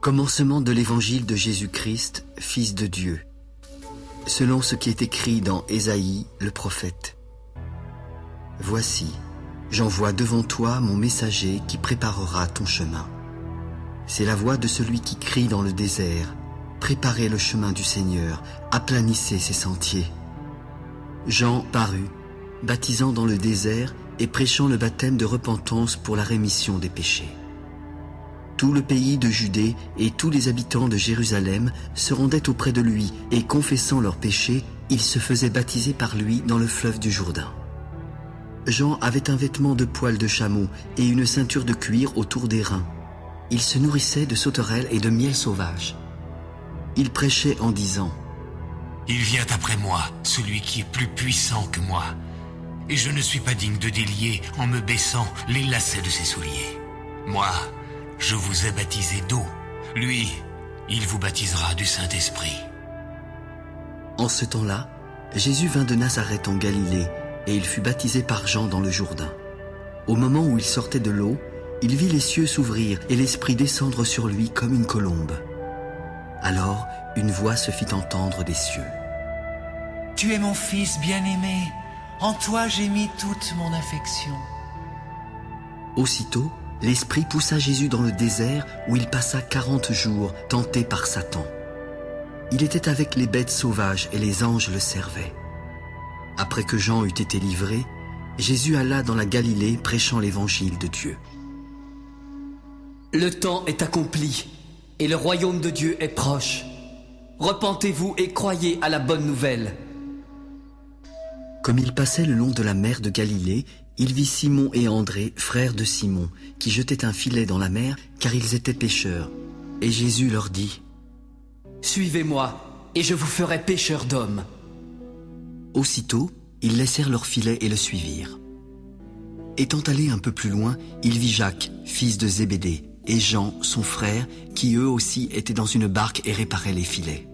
Commencement de l'évangile de Jésus-Christ, Fils de Dieu, selon ce qui est écrit dans Ésaïe, le prophète. Voici, j'envoie devant toi mon messager qui préparera ton chemin. C'est la voix de celui qui crie dans le désert. Préparez le chemin du Seigneur, aplanissez ses sentiers. Jean parut, baptisant dans le désert et prêchant le baptême de repentance pour la rémission des péchés. Tout le pays de Judée et tous les habitants de Jérusalem se rendaient auprès de lui et confessant leurs péchés, ils se faisaient baptiser par lui dans le fleuve du Jourdain. Jean avait un vêtement de poil de chameau et une ceinture de cuir autour des reins. Il se nourrissait de sauterelles et de miel sauvage. Il prêchait en disant : Il vient après moi, celui qui est plus puissant que moi, et je ne suis pas digne de délier, en me baissant, les lacets de ses souliers. Moi, je vous ai baptisé d'eau. Lui, il vous baptisera du Saint-Esprit. En ce temps-là, Jésus vint de Nazareth en Galilée, et il fut baptisé par Jean dans le Jourdain. Au moment où il sortait de l'eau, il vit les cieux s'ouvrir et l'Esprit descendre sur lui comme une colombe. Alors, une voix se fit entendre des cieux. « Tu es mon Fils bien-aimé, en toi j'ai mis toute mon affection. » Aussitôt, l'Esprit poussa Jésus dans le désert où il passa 40 jours, tenté par Satan. Il était avec les bêtes sauvages et les anges le servaient. Après que Jean eut été livré, Jésus alla dans la Galilée prêchant l'évangile de Dieu. Le temps est accompli et le royaume de Dieu est proche. Repentez-vous et croyez à la bonne nouvelle. Comme il passait le long de la mer de Galilée, il vit Simon et André, frères de Simon, qui jetaient un filet dans la mer car ils étaient pêcheurs. Et Jésus leur dit : « Suivez-moi et je vous ferai pêcheurs d'hommes. » Aussitôt, ils laissèrent leur filet et le suivirent. Étant allé un peu plus loin, il vit Jacques, fils de Zébédée, et Jean, son frère, qui eux aussi étaient dans une barque et réparaient les filets.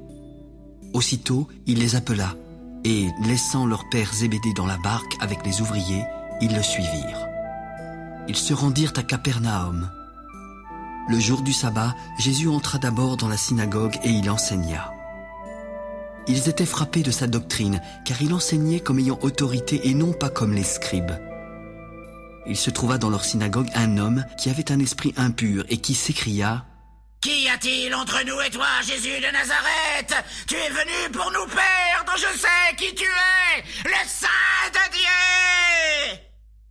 Aussitôt, il les appela, et, laissant leur père Zébédée dans la barque avec les ouvriers, ils le suivirent. Ils se rendirent à Capernaum. Le jour du sabbat, Jésus entra d'abord dans la synagogue et il enseigna. Ils étaient frappés de sa doctrine, car il enseignait comme ayant autorité et non pas comme les scribes. Il se trouva dans leur synagogue un homme qui avait un esprit impur et qui s'écria : « Qu'y a-t-il entre nous et toi, Jésus de Nazareth ? Tu es venu pour nous perdre, je sais qui tu es, le Saint de Dieu !»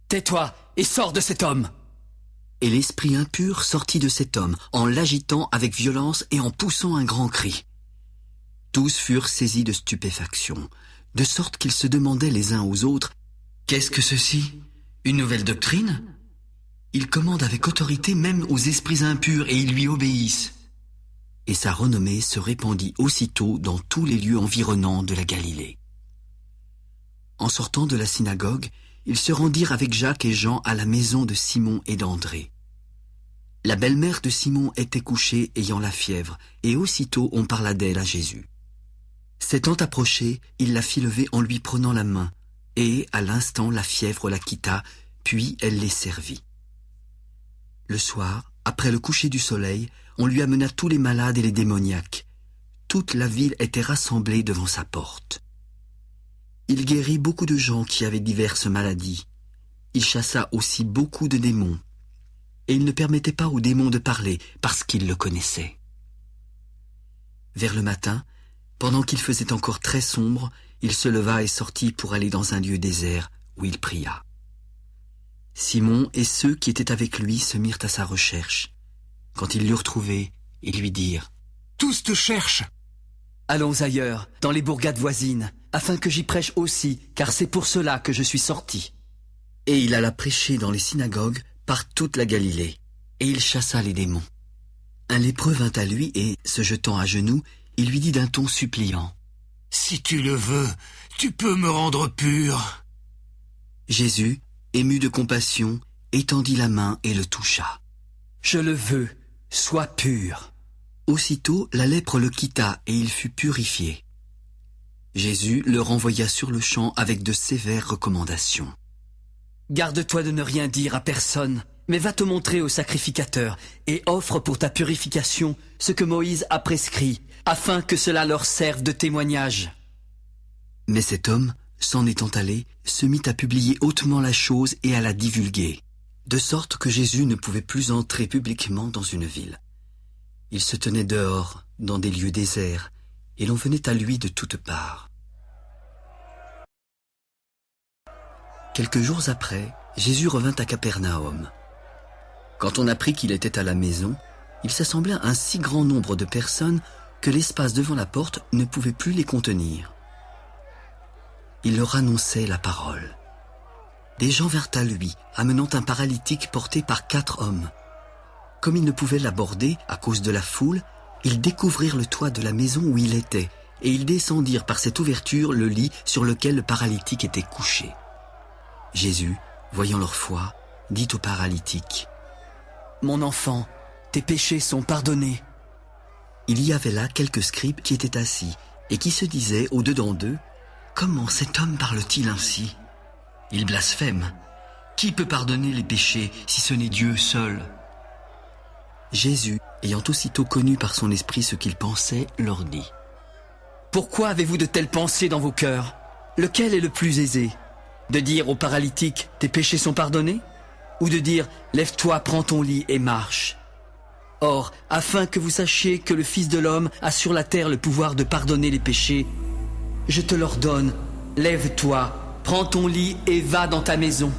« Tais-toi et sors de cet homme !» Et l'esprit impur sortit de cet homme, en l'agitant avec violence et en poussant un grand cri. Tous furent saisis de stupéfaction, de sorte qu'ils se demandaient les uns aux autres : « Qu'est-ce que ceci ? Une nouvelle doctrine ? Il commande avec autorité même aux esprits impurs et ils lui obéissent. » Et sa renommée se répandit aussitôt dans tous les lieux environnants de la Galilée. En sortant de la synagogue, ils se rendirent avec Jacques et Jean à la maison de Simon et d'André. La belle-mère de Simon était couchée ayant la fièvre, et aussitôt on parla d'elle à Jésus. S'étant approché, il la fit lever en lui prenant la main, et à l'instant la fièvre la quitta, puis elle les servit. Le soir, après le coucher du soleil, on lui amena tous les malades et les démoniaques. Toute la ville était rassemblée devant sa porte. Il guérit beaucoup de gens qui avaient diverses maladies. Il chassa aussi beaucoup de démons. Et il ne permettait pas aux démons de parler parce qu'il le connaissait. Vers le matin, pendant qu'il faisait encore très sombre, il se leva et sortit pour aller dans un lieu désert où il pria. Simon et ceux qui étaient avec lui se mirent à sa recherche. Quand ils l'eurent trouvé, ils lui dirent : « Tous te cherchent !» « Allons ailleurs, dans les bourgades voisines, afin que j'y prêche aussi, car c'est pour cela que je suis sorti. » Et il alla prêcher dans les synagogues par toute la Galilée, et il chassa les démons. Un lépreux vint à lui et, se jetant à genoux, il lui dit d'un ton suppliant : « Si tu le veux, tu peux me rendre pur. » Jésus, ému de compassion, étendit la main et le toucha. « Je le veux, sois pur. » Aussitôt, la lèpre le quitta et il fut purifié. Jésus le renvoya sur le champ avec de sévères recommandations. « Garde-toi de ne rien dire à personne Mais va te montrer au sacrificateur et offre pour ta purification ce que Moïse a prescrit, afin que cela leur serve de témoignage. » Mais cet homme, s'en étant allé, se mit à publier hautement la chose et à la divulguer, de sorte que Jésus ne pouvait plus entrer publiquement dans une ville. Il se tenait dehors, dans des lieux déserts, et l'on venait à lui de toutes parts. Quelques jours après, Jésus revint à Capernaum. Quand on apprit qu'il était à la maison, il s'assembla un si grand nombre de personnes que l'espace devant la porte ne pouvait plus les contenir. Il leur annonçait la parole. Des gens vinrent à lui, amenant un paralytique porté par 4 hommes. Comme ils ne pouvaient l'aborder à cause de la foule, ils découvrirent le toit de la maison où il était, et ils descendirent par cette ouverture le lit sur lequel le paralytique était couché. Jésus, voyant leur foi, dit au paralytique: « Mon enfant, tes péchés sont pardonnés. » Il y avait là quelques scribes qui étaient assis, et qui se disaient au-dedans d'eux: « Comment cet homme parle-t-il ainsi? Il blasphème. Qui peut pardonner les péchés si ce n'est Dieu seul ?» Jésus, ayant aussitôt connu par son esprit ce qu'ils pensaient, leur dit: « Pourquoi avez-vous de telles pensées dans vos cœurs? Lequel est le plus aisé? De dire au paralytique: tes péchés sont pardonnés? Ou de dire: lève-toi, prends ton lit et marche? Or, afin que vous sachiez que le Fils de l'homme a sur la terre le pouvoir de pardonner les péchés, je te l'ordonne, lève-toi, prends ton lit et va dans ta maison. »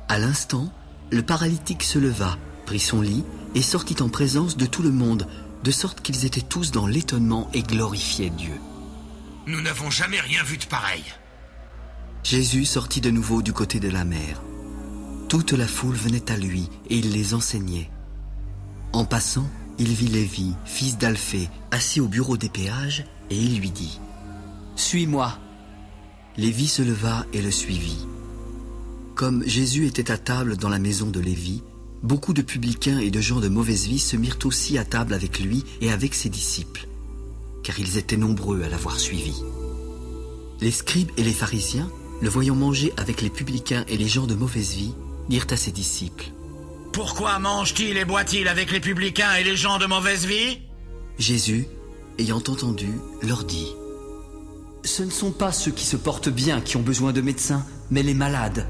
À l'instant, le paralytique se leva, prit son lit et sortit en présence de tout le monde, de sorte qu'ils étaient tous dans l'étonnement et glorifiaient Dieu. « Nous n'avons jamais rien vu de pareil. » Jésus sortit de nouveau du côté de la mer. Toute la foule venait à lui et il les enseignait. En passant, il vit Lévi, fils d'Alphée, assis au bureau des péages, et il lui dit: « Suis-moi. » Lévi se leva et le suivit. Comme Jésus était à table dans la maison de Lévi, beaucoup de publicains et de gens de mauvaise vie se mirent aussi à table avec lui et avec ses disciples, car ils étaient nombreux à l'avoir suivi. Les scribes et les pharisiens, le voyant manger avec les publicains et les gens de mauvaise vie, dirent à ses disciples: « Pourquoi mange-t-il et boit-il avec les publicains et les gens de mauvaise vie ?» Jésus, ayant entendu, leur dit: « Ce ne sont pas ceux qui se portent bien qui ont besoin de médecins, mais les malades.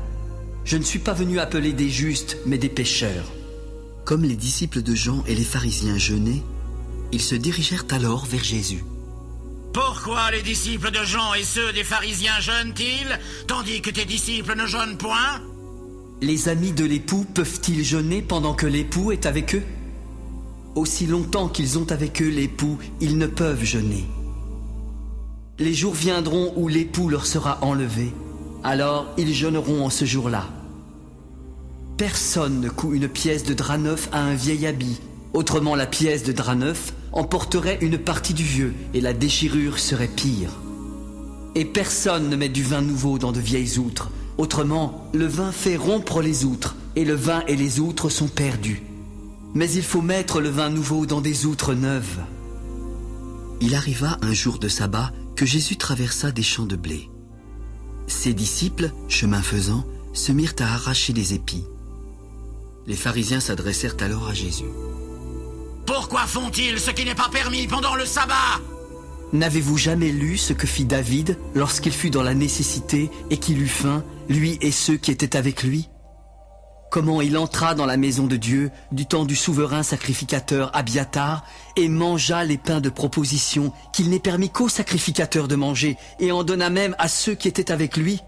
Je ne suis pas venu appeler des justes, mais des pécheurs. » Comme les disciples de Jean et les pharisiens jeûnaient, ils se dirigèrent alors vers Jésus. « Pourquoi les disciples de Jean et ceux des pharisiens jeûnent-ils, tandis que tes disciples ne jeûnent point ?» Les amis de l'époux peuvent-ils jeûner pendant que l'époux est avec eux? Aussi longtemps qu'ils ont avec eux l'époux, ils ne peuvent jeûner. Les jours viendront où l'époux leur sera enlevé, alors ils jeûneront en ce jour-là. Personne ne coud une pièce de drap neuf à un vieil habit, autrement la pièce de drap neuf emporterait une partie du vieux et la déchirure serait pire. Et personne ne met du vin nouveau dans de vieilles outres, autrement le vin fait rompre les outres, et le vin et les outres sont perdus. Mais il faut mettre le vin nouveau dans des outres neuves. » Il arriva un jour de sabbat que Jésus traversa des champs de blé. Ses disciples, chemin faisant, se mirent à arracher des épis. Les pharisiens s'adressèrent alors à Jésus. « Pourquoi font-ils ce qui n'est pas permis pendant le sabbat ?» N'avez-vous jamais lu ce que fit David lorsqu'il fut dans la nécessité et qu'il eut faim, lui et ceux qui étaient avec lui? Comment il entra dans la maison de Dieu du temps du souverain sacrificateur Abiatar et mangea les pains de proposition qu'il n'est permis qu'aux sacrificateurs de manger et en donna même à ceux qui étaient avec lui?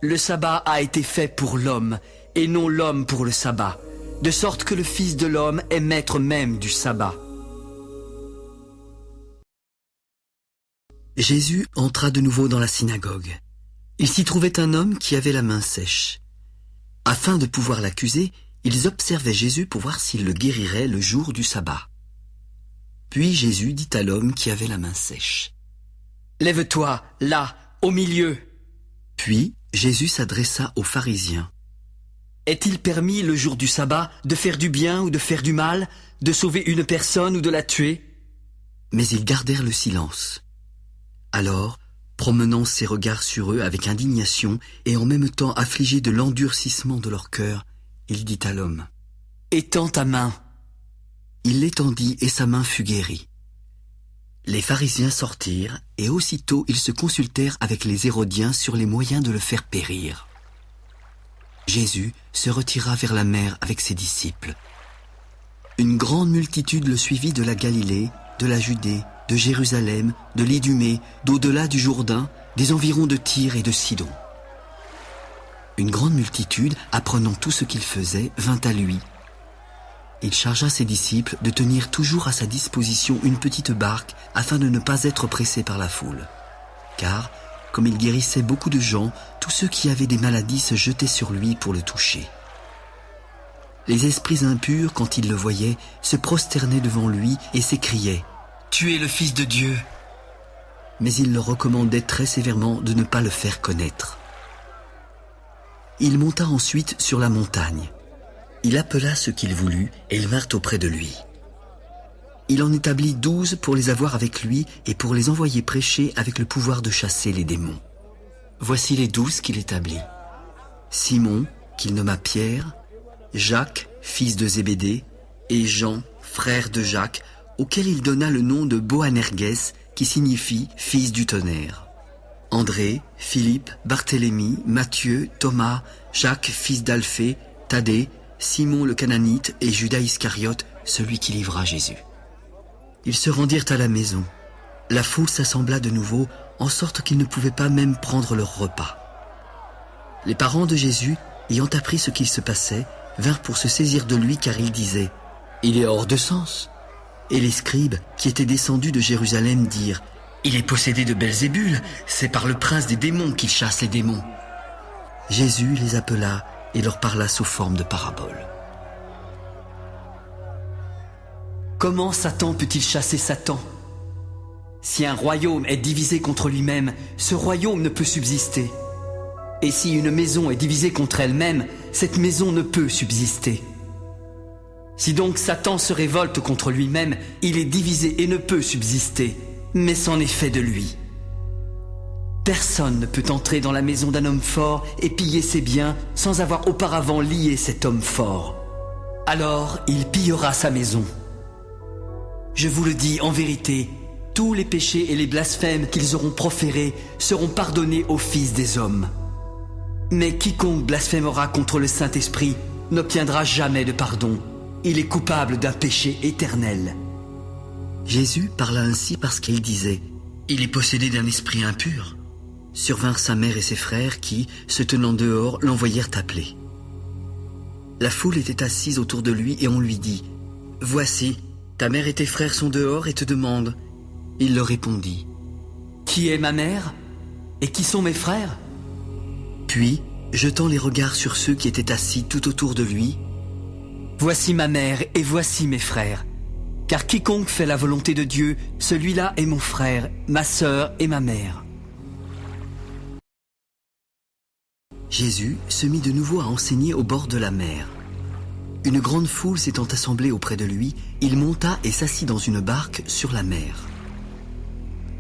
Le sabbat a été fait pour l'homme et non l'homme pour le sabbat, de sorte que le Fils de l'homme est maître même du sabbat. Jésus entra de nouveau dans la synagogue. Il s'y trouvait un homme qui avait la main sèche. Afin de pouvoir l'accuser, ils observaient Jésus pour voir s'il le guérirait le jour du sabbat. Puis Jésus dit à l'homme qui avait la main sèche: « Lève-toi, là, au milieu. » Puis Jésus s'adressa aux pharisiens. « Est-il permis le jour du sabbat de faire du bien ou de faire du mal, de sauver une personne ou de la tuer ?» Mais ils gardèrent le silence. Alors, promenant ses regards sur eux avec indignation et en même temps affligé de l'endurcissement de leur cœur, il dit à l'homme, « Étends ta main. » Il l'étendit et sa main fut guérie. Les pharisiens sortirent et aussitôt ils se consultèrent avec les Hérodiens sur les moyens de le faire périr. Jésus se retira vers la mer avec ses disciples. Une grande multitude le suivit de la Galilée, de la Judée, de Jérusalem, de l'Idumée, d'au-delà du Jourdain, des environs de Tyr et de Sidon. Une grande multitude, apprenant tout ce qu'il faisait, vint à lui. Il chargea ses disciples de tenir toujours à sa disposition une petite barque afin de ne pas être pressés par la foule. Car, comme il guérissait beaucoup de gens, tous ceux qui avaient des maladies se jetaient sur lui pour le toucher. Les esprits impurs, quand ils le voyaient, se prosternaient devant lui et s'écriaient « Tu es le Fils de Dieu !» Mais il leur recommandait très sévèrement de ne pas le faire connaître. Il monta ensuite sur la montagne. Il appela ceux qu'il voulut et ils vinrent auprès de lui. Il en établit 12 pour les avoir avec lui et pour les envoyer prêcher avec le pouvoir de chasser les démons. Voici les 12 qu'il établit. Simon, qu'il nomma Pierre, Jacques, fils de Zébédée, et Jean, frère de Jacques, auquel il donna le nom de Boanerges, qui signifie « fils du tonnerre ». André, Philippe, Barthélemy, Matthieu, Thomas, Jacques, fils d'Alphée, Thaddée, Simon le Cananite et Judas Iscariote, celui qui livra Jésus. Ils se rendirent à la maison. La foule s'assembla de nouveau, en sorte qu'ils ne pouvaient pas même prendre leur repas. Les parents de Jésus, ayant appris ce qu'il se passait, vinrent pour se saisir de lui car ils disaient « Il est hors de sens !» Et les scribes, qui étaient descendus de Jérusalem, dirent « Il est possédé de Belzébul, c'est par le prince des démons qu'il chasse les démons. » Jésus les appela et leur parla sous forme de parabole. Comment Satan peut-il chasser Satan? Si un royaume est divisé contre lui-même, ce royaume ne peut subsister. Et si une maison est divisée contre elle-même, cette maison ne peut subsister. Si donc Satan se révolte contre lui-même, il est divisé et ne peut subsister, mais c'en est fait de lui. Personne ne peut entrer dans la maison d'un homme fort et piller ses biens sans avoir auparavant lié cet homme fort. Alors il pillera sa maison. Je vous le dis en vérité, tous les péchés et les blasphèmes qu'ils auront proférés seront pardonnés aux fils des hommes. Mais quiconque blasphémera contre le Saint-Esprit n'obtiendra jamais de pardon. Il est coupable d'un péché éternel. Jésus parla ainsi parce qu'il disait « Il est possédé d'un esprit impur ». Survinrent sa mère et ses frères qui, se tenant dehors, l'envoyèrent appeler. La foule était assise autour de lui et on lui dit « Voici, ta mère et tes frères sont dehors et te demandent. » Il leur répondit « Qui est ma mère? Et qui sont mes frères ?» Puis, jetant les regards sur ceux qui étaient assis tout autour de lui, « Voici ma mère et voici mes frères. Car quiconque fait la volonté de Dieu, celui-là est mon frère, ma sœur et ma mère. » Jésus se mit de nouveau à enseigner au bord de la mer. Une grande foule s'étant assemblée auprès de lui, il monta et s'assit dans une barque sur la mer.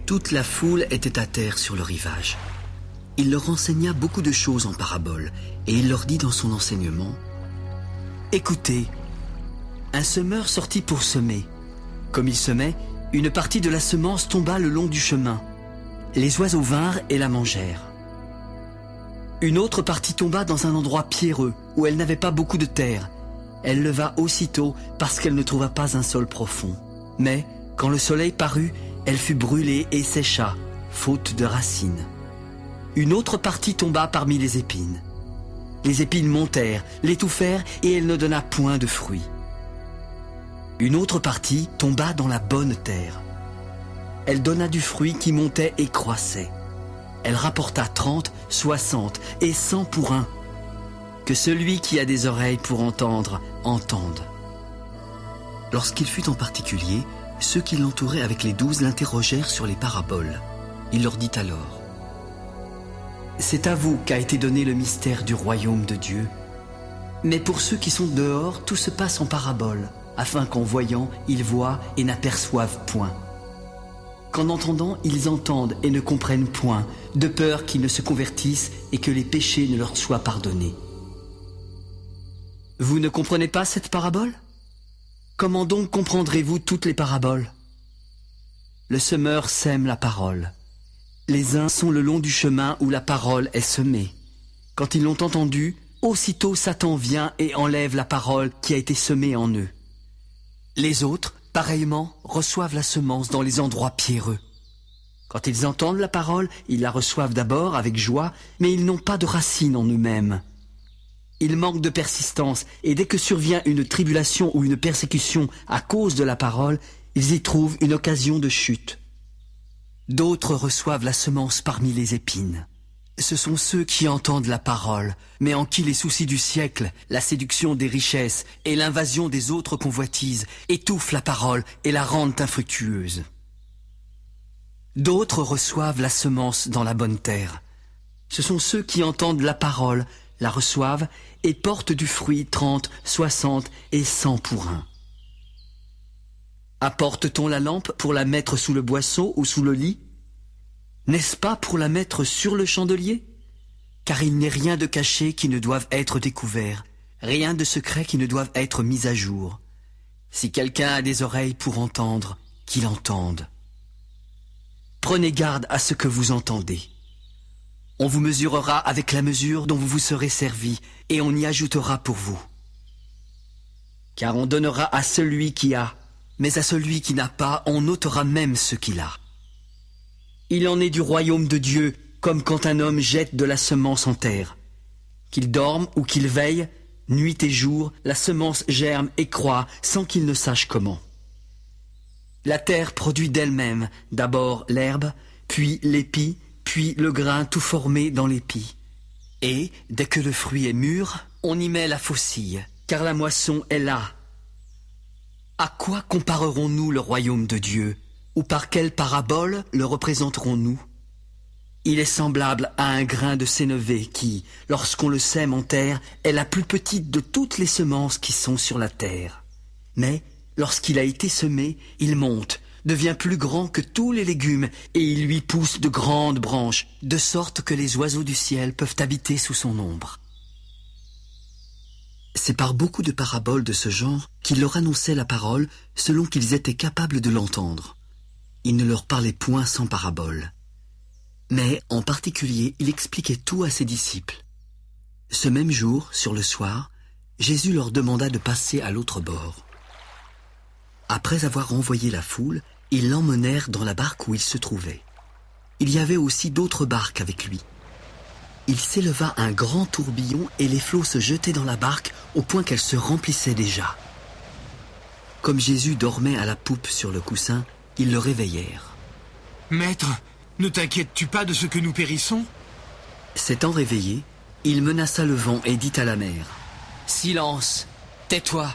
Toute la foule était à terre sur le rivage. Il leur enseigna beaucoup de choses en paraboles, et il leur dit dans son enseignement « Écoutez, un semeur sortit pour semer. Comme il semait, une partie de la semence tomba le long du chemin. Les oiseaux vinrent et la mangèrent. Une autre partie tomba dans un endroit pierreux, où elle n'avait pas beaucoup de terre. Elle leva aussitôt parce qu'elle ne trouva pas un sol profond. Mais, quand le soleil parut, elle fut brûlée et sécha, faute de racines. Une autre partie tomba parmi les épines. Les épines montèrent, l'étouffèrent et elle ne donna point de fruits. Une autre partie tomba dans la bonne terre. Elle donna du fruit qui montait et croissait. Elle rapporta 30, 60 et 100 pour un. Que celui qui a des oreilles pour entendre, entende. » Lorsqu'il fut en particulier, ceux qui l'entouraient avec les 12 l'interrogèrent sur les paraboles. Il leur dit alors « C'est à vous qu'a été donné le mystère du royaume de Dieu. Mais pour ceux qui sont dehors, tout se passe en paraboles, afin qu'en voyant, ils voient et n'aperçoivent point. Qu'en entendant, ils entendent et ne comprennent point, de peur qu'ils ne se convertissent et que les péchés ne leur soient pardonnés. Vous ne comprenez pas cette parabole? Comment donc comprendrez-vous toutes les paraboles? Le semeur sème la parole. Les uns sont le long du chemin où la parole est semée. Quand ils l'ont entendue, aussitôt Satan vient et enlève la parole qui a été semée en eux. Les autres, pareillement, reçoivent la semence dans les endroits pierreux. Quand ils entendent la parole, ils la reçoivent d'abord avec joie, mais ils n'ont pas de racine en eux-mêmes. Ils manquent de persistance, et dès que survient une tribulation ou une persécution à cause de la parole, ils y trouvent une occasion de chute. D'autres reçoivent la semence parmi les épines. Ce sont ceux qui entendent la parole, mais en qui les soucis du siècle, la séduction des richesses et l'invasion des autres convoitises étouffent la parole et la rendent infructueuse. D'autres reçoivent la semence dans la bonne terre. Ce sont ceux qui entendent la parole, la reçoivent et portent du fruit 30, 60 et 100 pour un. Apporte-t-on la lampe pour la mettre sous le boisseau ou sous le lit? N'est-ce pas pour la mettre sur le chandelier? Car il n'est rien de caché qui ne doive être découvert, rien de secret qui ne doive être mis à jour. Si quelqu'un a des oreilles pour entendre, qu'il entende. Prenez garde à ce que vous entendez. On vous mesurera avec la mesure dont vous vous serez servi, et on y ajoutera pour vous. Car on donnera à celui qui a, mais à celui qui n'a pas, on ôtera même ce qu'il a. Il en est du royaume de Dieu, comme quand un homme jette de la semence en terre. Qu'il dorme ou qu'il veille, nuit et jour, la semence germe et croît sans qu'il ne sache comment. La terre produit d'elle-même d'abord l'herbe, puis l'épi, puis le grain tout formé dans l'épi. Et, dès que le fruit est mûr, on y met la faucille, car la moisson est là. À quoi comparerons-nous le royaume de Dieu? Ou par quelle parabole le représenterons-nous? Il est semblable à un grain de sénévé qui, lorsqu'on le sème en terre, est la plus petite de toutes les semences qui sont sur la terre. Mais, lorsqu'il a été semé, il monte, devient plus grand que tous les légumes, et il lui pousse de grandes branches, de sorte que les oiseaux du ciel peuvent habiter sous son ombre. C'est par beaucoup de paraboles de ce genre qu'il leur annonçait la parole selon qu'ils étaient capables de l'entendre. Il ne leur parlait point sans parabole. Mais, en particulier, il expliquait tout à ses disciples. Ce même jour, sur le soir, Jésus leur demanda de passer à l'autre bord. Après avoir envoyé la foule, ils l'emmenèrent dans la barque où il se trouvait. Il y avait aussi d'autres barques avec lui. Il s'éleva un grand tourbillon et les flots se jetaient dans la barque au point qu'elle se remplissait déjà. Comme Jésus dormait à la poupe sur le coussin, ils le réveillèrent. « Maître, ne t'inquiètes-tu pas de ce que nous périssons ?» S'étant réveillé, il menaça le vent et dit à la mer : « Silence, tais-toi !»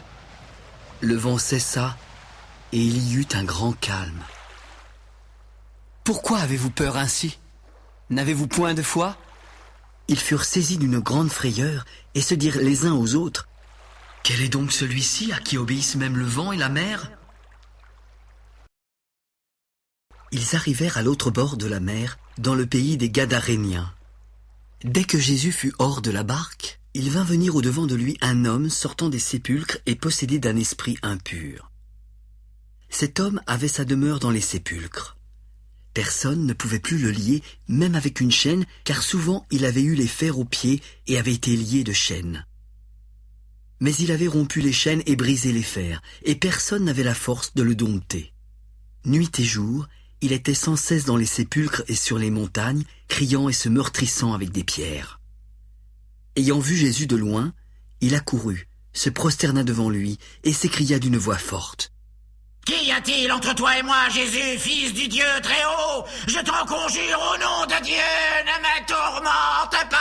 Le vent cessa et il y eut un grand calme. « Pourquoi avez-vous peur ainsi? N'avez-vous point de foi ?» Ils furent saisis d'une grande frayeur et se dirent les uns aux autres : « Quel est donc celui-ci à qui obéissent même le vent et la mer ?» Ils arrivèrent à l'autre bord de la mer, dans le pays des Gadaréniens. Dès que Jésus fut hors de la barque, il vint venir au-devant de lui un homme sortant des sépulcres et possédé d'un esprit impur. Cet homme avait sa demeure dans les sépulcres. Personne ne pouvait plus le lier, même avec une chaîne, car souvent il avait eu les fers aux pieds et avait été lié de chaînes. Mais il avait rompu les chaînes et brisé les fers, et personne n'avait la force de le dompter. Nuit et jour, il était sans cesse dans les sépulcres et sur les montagnes, criant et se meurtrissant avec des pierres. Ayant vu Jésus de loin, il accourut, se prosterna devant lui et s'écria d'une voix forte : « Qu'y a-t-il entre toi et moi, Jésus, fils du Dieu très haut? Je t'en conjure au nom de Dieu, ne me tourmente pas !»«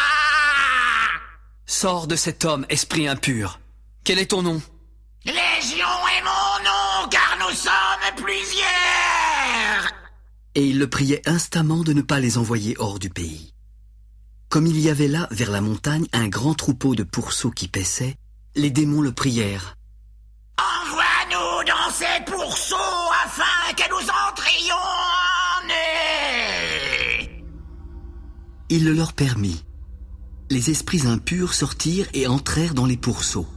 Sors de cet homme, esprit impur. Quel est ton nom ?»« Légion est mon nom, car nous sommes plusieurs !» Et il le priait instamment de ne pas les envoyer hors du pays. Comme il y avait là, vers la montagne, un grand troupeau de pourceaux qui paissaient, les démons le prièrent : « Envoie-nous dans ces pourceaux afin que nous entrions en eux !» Il le leur permit. Les esprits impurs sortirent et entrèrent dans les pourceaux.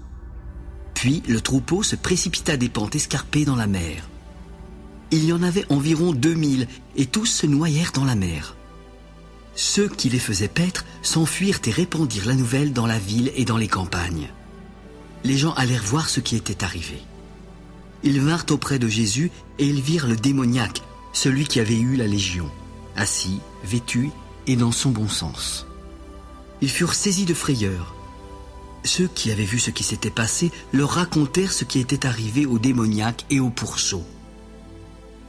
Puis le troupeau se précipita des pentes escarpées dans la mer. Il y en avait environ 2000, et tous se noyèrent dans la mer. Ceux qui les faisaient paître s'enfuirent et répandirent la nouvelle dans la ville et dans les campagnes. Les gens allèrent voir ce qui était arrivé. Ils vinrent auprès de Jésus et ils virent le démoniaque, celui qui avait eu la légion, assis, vêtu et dans son bon sens. Ils furent saisis de frayeur. Ceux qui avaient vu ce qui s'était passé leur racontèrent ce qui était arrivé au démoniaque et au pourceau.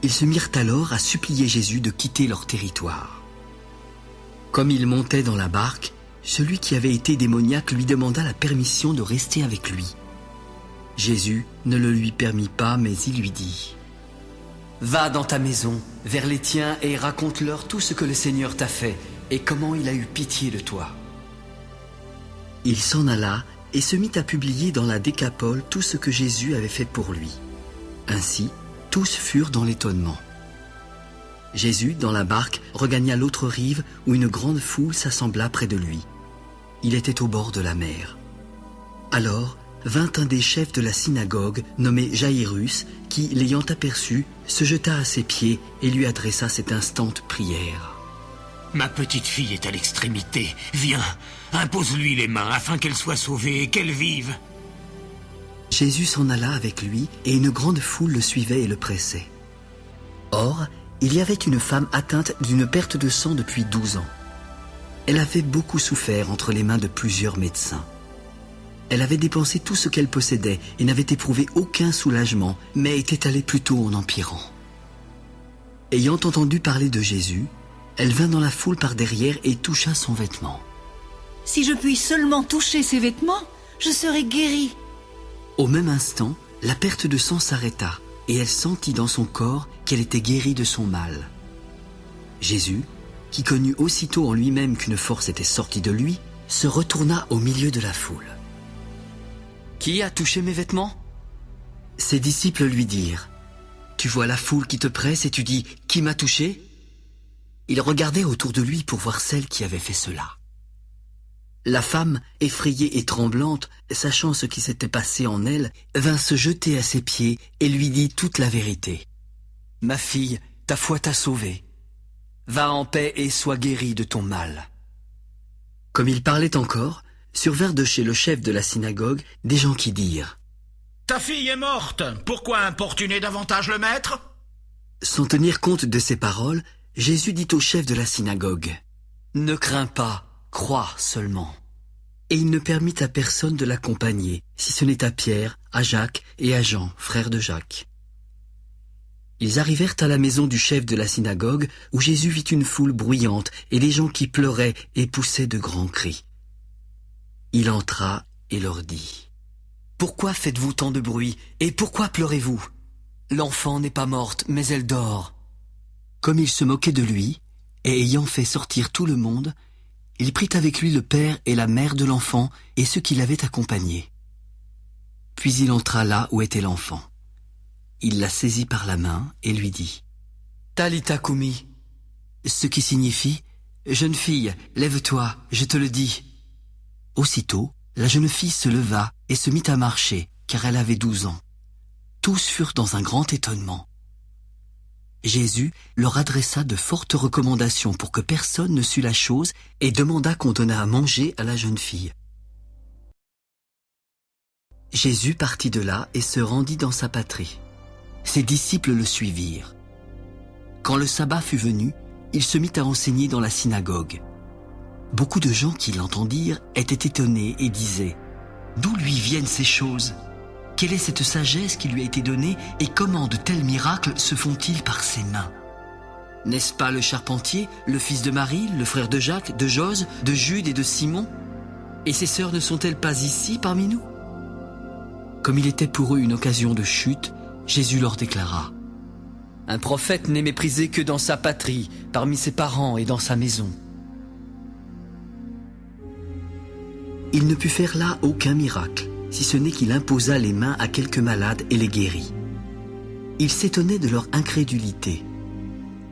Ils se mirent alors à supplier Jésus de quitter leur territoire. Comme il montait dans la barque, celui qui avait été démoniaque lui demanda la permission de rester avec lui. Jésus ne le lui permit pas, mais il lui dit : « Va dans ta maison, vers les tiens, et raconte-leur tout ce que le Seigneur t'a fait, et comment il a eu pitié de toi. » Il s'en alla et se mit à publier dans la Décapole tout ce que Jésus avait fait pour lui. Ainsi, tous furent dans l'étonnement. Jésus, dans la barque, regagna l'autre rive où une grande foule s'assembla près de lui. Il était au bord de la mer. Alors vint un des chefs de la synagogue, nommé Jaïrus, qui, l'ayant aperçu, se jeta à ses pieds et lui adressa cette instante prière. « Ma petite fille est à l'extrémité. Viens, impose-lui les mains afin qu'elle soit sauvée et qu'elle vive. » Jésus s'en alla avec lui, et une grande foule le suivait et le pressait. Or, il y avait une femme atteinte d'une perte de sang depuis 12 ans. Elle avait beaucoup souffert entre les mains de plusieurs médecins. Elle avait dépensé tout ce qu'elle possédait et n'avait éprouvé aucun soulagement, mais était allée plutôt en empirant. Ayant entendu parler de Jésus, elle vint dans la foule par derrière et toucha son vêtement. « Si je puis seulement toucher ses vêtements, je serai guérie. » Au même instant, la perte de sang s'arrêta et elle sentit dans son corps qu'elle était guérie de son mal. Jésus, qui connut aussitôt en lui-même qu'une force était sortie de lui, se retourna au milieu de la foule. « Qui a touché mes vêtements ?» Ses disciples lui dirent : « Tu vois la foule qui te presse et tu dis : Qui m'a touché ?» Il regardait autour de lui pour voir celle qui avait fait cela. La femme, effrayée et tremblante, sachant ce qui s'était passé en elle, vint se jeter à ses pieds et lui dit toute la vérité. « Ma fille, ta foi t'a sauvée. Va en paix et sois guérie de ton mal. » Comme il parlait encore, survinrent de chez le chef de la synagogue des gens qui dirent : « Ta fille est morte, pourquoi importuner davantage le maître ?» Sans tenir compte de ces paroles, Jésus dit au chef de la synagogue : « Ne crains pas, crois seulement. » Et il ne permit à personne de l'accompagner, si ce n'est à Pierre, à Jacques et à Jean, frères de Jacques. Ils arrivèrent à la maison du chef de la synagogue, où Jésus vit une foule bruyante et des gens qui pleuraient et poussaient de grands cris. Il entra et leur dit : « Pourquoi faites-vous tant de bruit et pourquoi pleurez-vous ? L'enfant n'est pas morte, mais elle dort. » Comme il se moquait de lui, et ayant fait sortir tout le monde, il prit avec lui le père et la mère de l'enfant et ceux qui l'avaient accompagné. Puis il entra là où était l'enfant. Il la saisit par la main et lui dit : « Talitha koumi », ce qui signifie : « Jeune fille, lève-toi, je te le dis. » Aussitôt, la jeune fille se leva et se mit à marcher, car elle avait 12 ans. Tous furent dans un grand étonnement. Jésus leur adressa de fortes recommandations pour que personne ne sût la chose et demanda qu'on donnât à manger à la jeune fille. Jésus partit de là et se rendit dans sa patrie. Ses disciples le suivirent. Quand le sabbat fut venu, il se mit à enseigner dans la synagogue. Beaucoup de gens qui l'entendirent étaient étonnés et disaient : « D'où lui viennent ces choses ? Quelle est cette sagesse qui lui a été donnée et comment de tels miracles se font-ils par ses mains ? N'est-ce pas le charpentier, le fils de Marie, le frère de Jacques, de Jose, de Jude et de Simon ? Et ses sœurs ne sont-elles pas ici parmi nous ?» Comme il était pour eux une occasion de chute, Jésus leur déclara : « Un prophète n'est méprisé que dans sa patrie, parmi ses parents et dans sa maison. » Il ne put faire là aucun miracle, si ce n'est qu'il imposa les mains à quelques malades et les guérit. Il s'étonnait de leur incrédulité.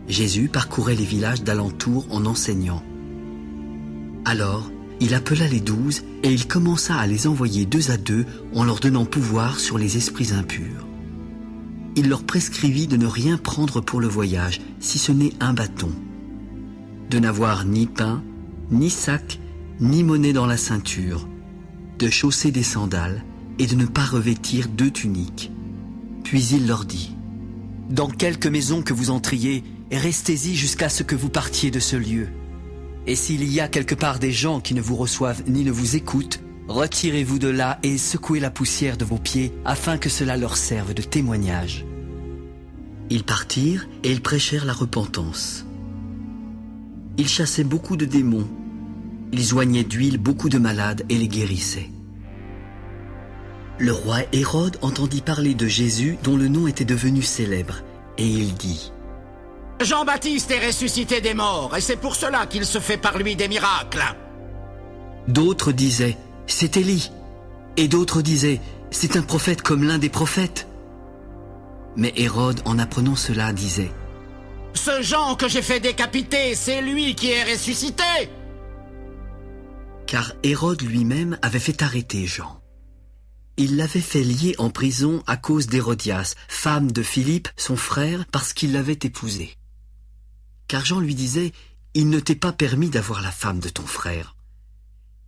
Jésus parcourait les villages d'alentour en enseignant. Alors, il appela les 12 et il commença à les envoyer 2 à 2 en leur donnant pouvoir sur les esprits impurs. Il leur prescrivit de ne rien prendre pour le voyage, si ce n'est un bâton, de n'avoir ni pain, ni sac, ni monnaie dans la ceinture, de chausser des sandales et de ne pas revêtir 2 tuniques. Puis il leur dit : « Dans quelque maison que vous entriez, restez-y jusqu'à ce que vous partiez de ce lieu. Et s'il y a quelque part des gens qui ne vous reçoivent ni ne vous écoutent, retirez-vous de là et secouez la poussière de vos pieds afin que cela leur serve de témoignage. » Ils partirent et ils prêchèrent la repentance. Ils chassaient beaucoup de démons. Ils oignaient d'huile beaucoup de malades et les guérissaient. Le roi Hérode entendit parler de Jésus dont le nom était devenu célèbre, et il dit : « Jean-Baptiste est ressuscité des morts, et c'est pour cela qu'il se fait par lui des miracles. » D'autres disaient : « C'est Élie », et d'autres disaient : « C'est un prophète comme l'un des prophètes. » Mais Hérode, en apprenant cela, disait : « Ce Jean que j'ai fait décapiter, c'est lui qui est ressuscité !» Car Hérode lui-même avait fait arrêter Jean. Il l'avait fait lier en prison à cause d'Hérodias, femme de Philippe, son frère, parce qu'il l'avait épousée. Car Jean lui disait : « Il ne t'est pas permis d'avoir la femme de ton frère. »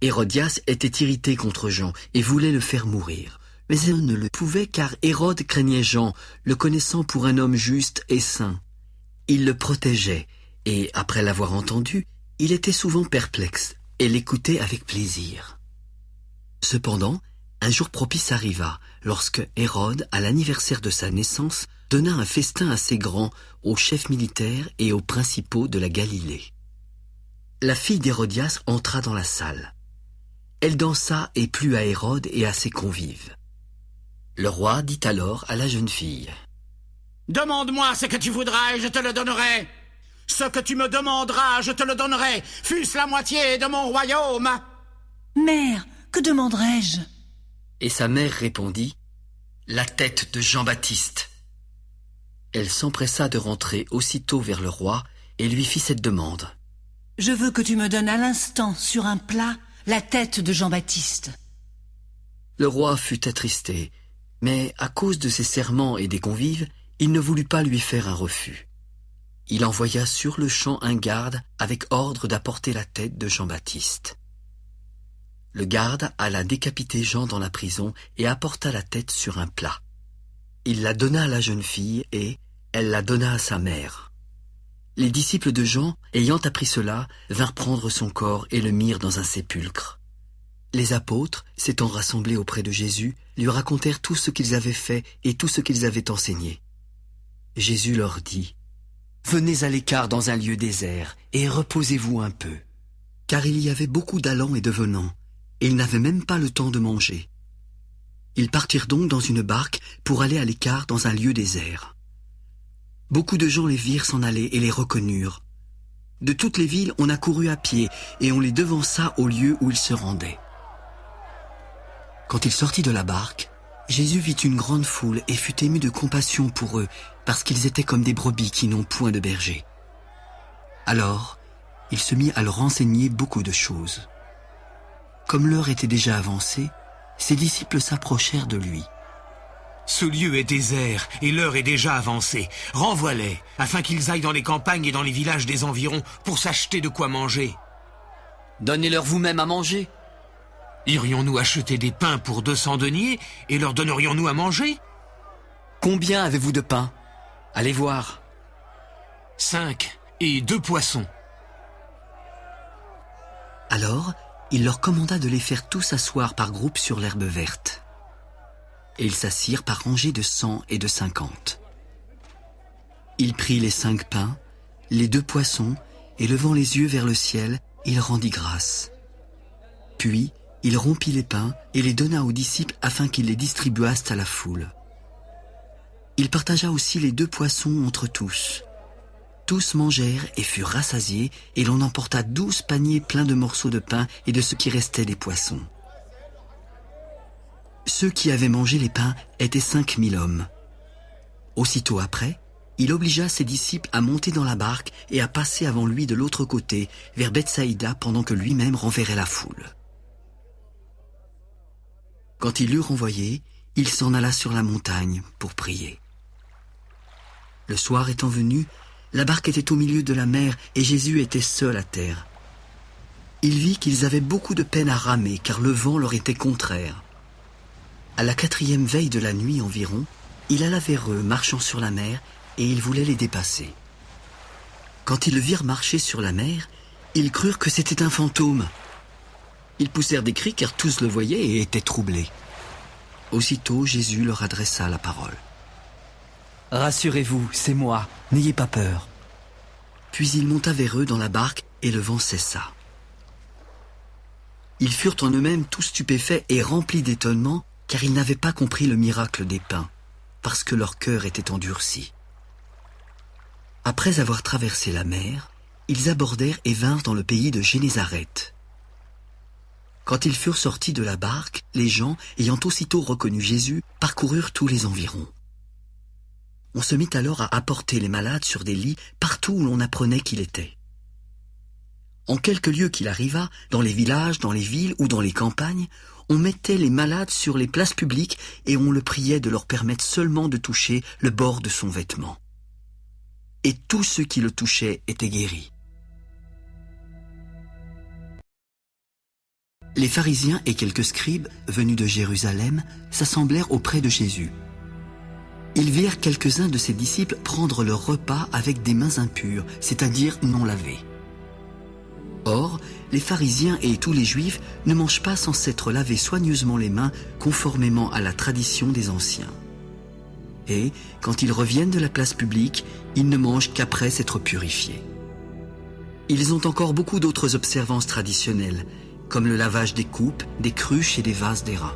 Hérodias était irrité contre Jean et voulait le faire mourir. Mais elle ne le pouvait car Hérode craignait Jean, le connaissant pour un homme juste et saint. Il le protégeait et, après l'avoir entendu, il était souvent perplexe et l'écoutait avec plaisir. Cependant, un jour propice arriva, lorsque Hérode, à l'anniversaire de sa naissance, donna un festin assez grand aux chefs militaires et aux principaux de la Galilée. La fille d'Hérodias entra dans la salle. Elle dansa et plut à Hérode et à ses convives. Le roi dit alors à la jeune fille : « Demande-moi ce que tu voudras et je te le donnerai. Ce que tu me demanderas, je te le donnerai, fût-ce la moitié de mon royaume. » Mère, que demanderai-je ? Et sa mère répondit : « La tête de Jean-Baptiste. » Elle s'empressa de rentrer aussitôt vers le roi et lui fit cette demande. « Je veux que tu me donnes à l'instant, sur un plat, la tête de Jean-Baptiste. » Le roi fut attristé, mais à cause de ses serments et des convives, il ne voulut pas lui faire un refus. Il envoya sur le champ un garde avec ordre d'apporter la tête de Jean-Baptiste. Le garde alla décapiter Jean dans la prison et apporta la tête sur un plat. Il la donna à la jeune fille et elle la donna à sa mère. Les disciples de Jean, ayant appris cela, vinrent prendre son corps et le mirent dans un sépulcre. Les apôtres, s'étant rassemblés auprès de Jésus, lui racontèrent tout ce qu'ils avaient fait et tout ce qu'ils avaient enseigné. Jésus leur dit : « Venez à l'écart dans un lieu désert et reposez-vous un peu. » Car il y avait beaucoup d'allants et de venants, et ils n'avaient même pas le temps de manger. Ils partirent donc dans une barque pour aller à l'écart dans un lieu désert. Beaucoup de gens les virent s'en aller et les reconnurent. De toutes les villes, on accourut à pied et on les devança au lieu où ils se rendaient. Quand il sortit de la barque, Jésus vit une grande foule et fut ému de compassion pour eux, parce qu'ils étaient comme des brebis qui n'ont point de berger. Alors, il se mit à leur enseigner beaucoup de choses. Comme l'heure était déjà avancée, ses disciples s'approchèrent de lui. « Ce lieu est désert et l'heure est déjà avancée. Renvoie-les, afin qu'ils aillent dans les campagnes et dans les villages des environs pour s'acheter de quoi manger. » « Donnez-leur vous-même à manger. » Irions-nous acheter des pains pour 200 deniers et leur donnerions-nous à manger ? Combien avez-vous de pain ? Allez voir. 5 et 2 poissons. Alors, il leur commanda de les faire tous asseoir par groupes sur l'herbe verte. Et ils s'assirent par rangées de 100 et de 50. Il prit les 5 pains, les 2 poissons, et levant les yeux vers le ciel, il rendit grâce. Puis, il rompit les pains et les donna aux disciples afin qu'ils les distribuassent à la foule. Il partagea aussi les 2 poissons entre tous. Tous mangèrent et furent rassasiés, et l'on emporta 12 paniers pleins de morceaux de pain et de ce qui restait des poissons. Ceux qui avaient mangé les pains étaient 5000 hommes. Aussitôt après, il obligea ses disciples à monter dans la barque et à passer avant lui de l'autre côté, vers Bethsaïda, pendant que lui-même renverrait la foule. Quand il l'eut renvoyé, il s'en alla sur la montagne pour prier. Le soir étant venu, la barque était au milieu de la mer et Jésus était seul à terre. Il vit qu'ils avaient beaucoup de peine à ramer, car le vent leur était contraire. À la 4e veille de la nuit environ, il alla vers eux, marchant sur la mer, et il voulait les dépasser. Quand ils le virent marcher sur la mer, ils crurent que c'était un fantôme. Ils poussèrent des cris car tous le voyaient et étaient troublés. Aussitôt, Jésus leur adressa la parole. « Rassurez-vous, c'est moi, n'ayez pas peur. » Puis il monta vers eux dans la barque et le vent cessa. Ils furent en eux-mêmes tous stupéfaits et remplis d'étonnement, car ils n'avaient pas compris le miracle des pains, parce que leur cœur était endurci. Après avoir traversé la mer, ils abordèrent et vinrent dans le pays de Génézareth. Quand ils furent sortis de la barque, les gens, ayant aussitôt reconnu Jésus, parcoururent tous les environs. On se mit alors à apporter les malades sur des lits partout où l'on apprenait qu'il était. En quelques lieux qu'il arriva, dans les villages, dans les villes ou dans les campagnes, on mettait les malades sur les places publiques et on le priait de leur permettre seulement de toucher le bord de son vêtement. Et tous ceux qui le touchaient étaient guéris. Les pharisiens et quelques scribes, venus de Jérusalem, s'assemblèrent auprès de Jésus. Ils virent quelques-uns de ses disciples prendre leur repas avec des mains impures, c'est-à-dire non lavées. Or, les pharisiens et tous les juifs ne mangent pas sans s'être lavés soigneusement les mains, conformément à la tradition des anciens. Et, quand ils reviennent de la place publique, ils ne mangent qu'après s'être purifiés. Ils ont encore beaucoup d'autres observances traditionnelles, comme le lavage des coupes, des cruches et des vases d'airain.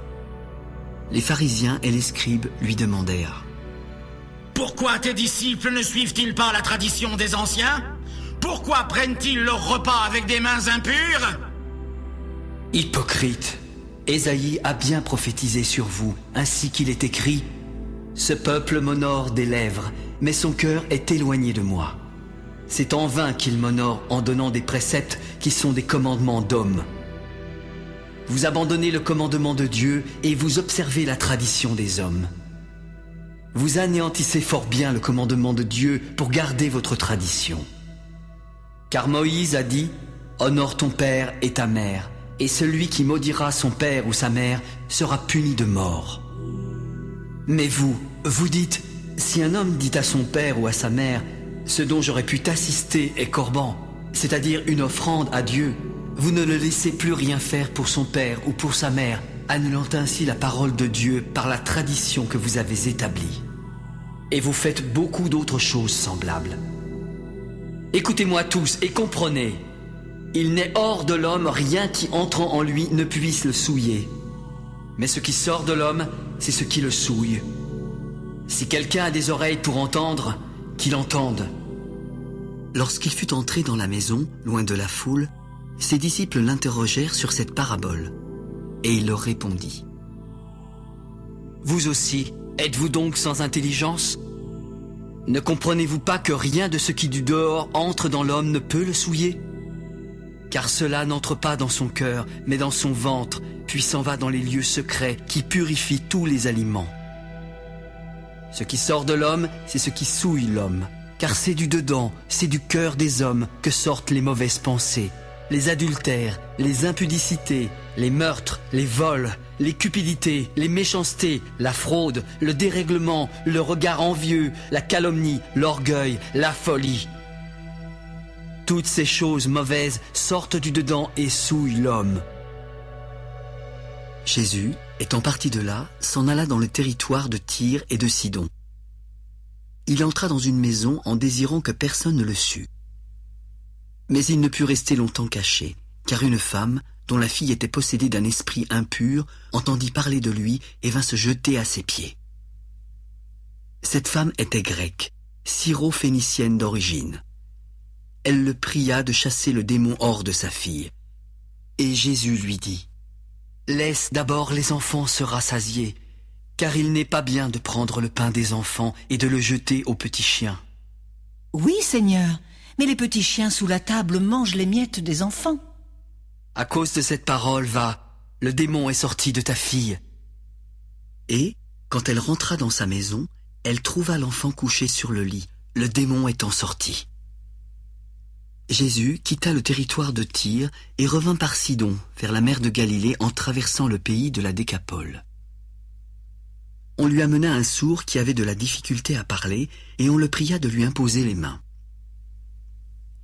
Les pharisiens et les scribes lui demandèrent : « Pourquoi tes disciples ne suivent-ils pas la tradition des anciens ? Pourquoi prennent-ils leur repas avec des mains impures ? » Hypocrite, Ésaïe a bien prophétisé sur vous, ainsi qu'il est écrit : « Ce peuple m'honore des lèvres, mais son cœur est éloigné de moi. C'est en vain qu'il m'honore en donnant des préceptes qui sont des commandements d'hommes. Vous abandonnez le commandement de Dieu et vous observez la tradition des hommes. Vous anéantissez fort bien le commandement de Dieu pour garder votre tradition. Car Moïse a dit : honore ton père et ta mère, et celui qui maudira son père ou sa mère sera puni de mort. Mais vous dites : si un homme dit à son père ou à sa mère : ce dont j'aurais pu t'assister est corban, c'est-à-dire une offrande à Dieu, vous ne le laissez plus rien faire pour son père ou pour sa mère, annulant ainsi la parole de Dieu par la tradition que vous avez établie. Et vous faites beaucoup d'autres choses semblables. Écoutez-moi tous et comprenez. Il n'est hors de l'homme rien qui entrant en lui ne puisse le souiller. Mais ce qui sort de l'homme, c'est ce qui le souille. Si quelqu'un a des oreilles pour entendre, qu'il entende. » Lorsqu'il fut entré dans la maison, loin de la foule, ses disciples l'interrogèrent sur cette parabole, et il leur répondit : « Vous aussi, êtes-vous donc sans intelligence ? Ne comprenez-vous pas que rien de ce qui du dehors entre dans l'homme ne peut le souiller ? Car cela n'entre pas dans son cœur, mais dans son ventre, puis s'en va dans les lieux secrets qui purifient tous les aliments. Ce qui sort de l'homme, c'est ce qui souille l'homme, car c'est du dedans, c'est du cœur des hommes que sortent les mauvaises pensées, les adultères, les impudicités, les meurtres, les vols, les cupidités, les méchancetés, la fraude, le dérèglement, le regard envieux, la calomnie, l'orgueil, la folie. Toutes ces choses mauvaises sortent du dedans et souillent l'homme. » Jésus, étant parti de là, s'en alla dans le territoire de Tyr et de Sidon. Il entra dans une maison en désirant que personne ne le sût. Mais il ne put rester longtemps caché, car une femme, dont la fille était possédée d'un esprit impur, entendit parler de lui et vint se jeter à ses pieds. Cette femme était grecque, syro-phénicienne d'origine. Elle le pria de chasser le démon hors de sa fille. Et Jésus lui dit : « Laisse d'abord les enfants se rassasier, car il n'est pas bien de prendre le pain des enfants et de le jeter aux petits chiens. » Oui, Seigneur, mais les petits chiens sous la table mangent les miettes des enfants. À cause de cette parole, va, le démon est sorti de ta fille. » Et, quand elle rentra dans sa maison, elle trouva l'enfant couché sur le lit, le démon étant sorti. Jésus quitta le territoire de Tyr et revint par Sidon, vers la mer de Galilée, en traversant le pays de la Décapole. On lui amena un sourd qui avait de la difficulté à parler, et on le pria de lui imposer les mains.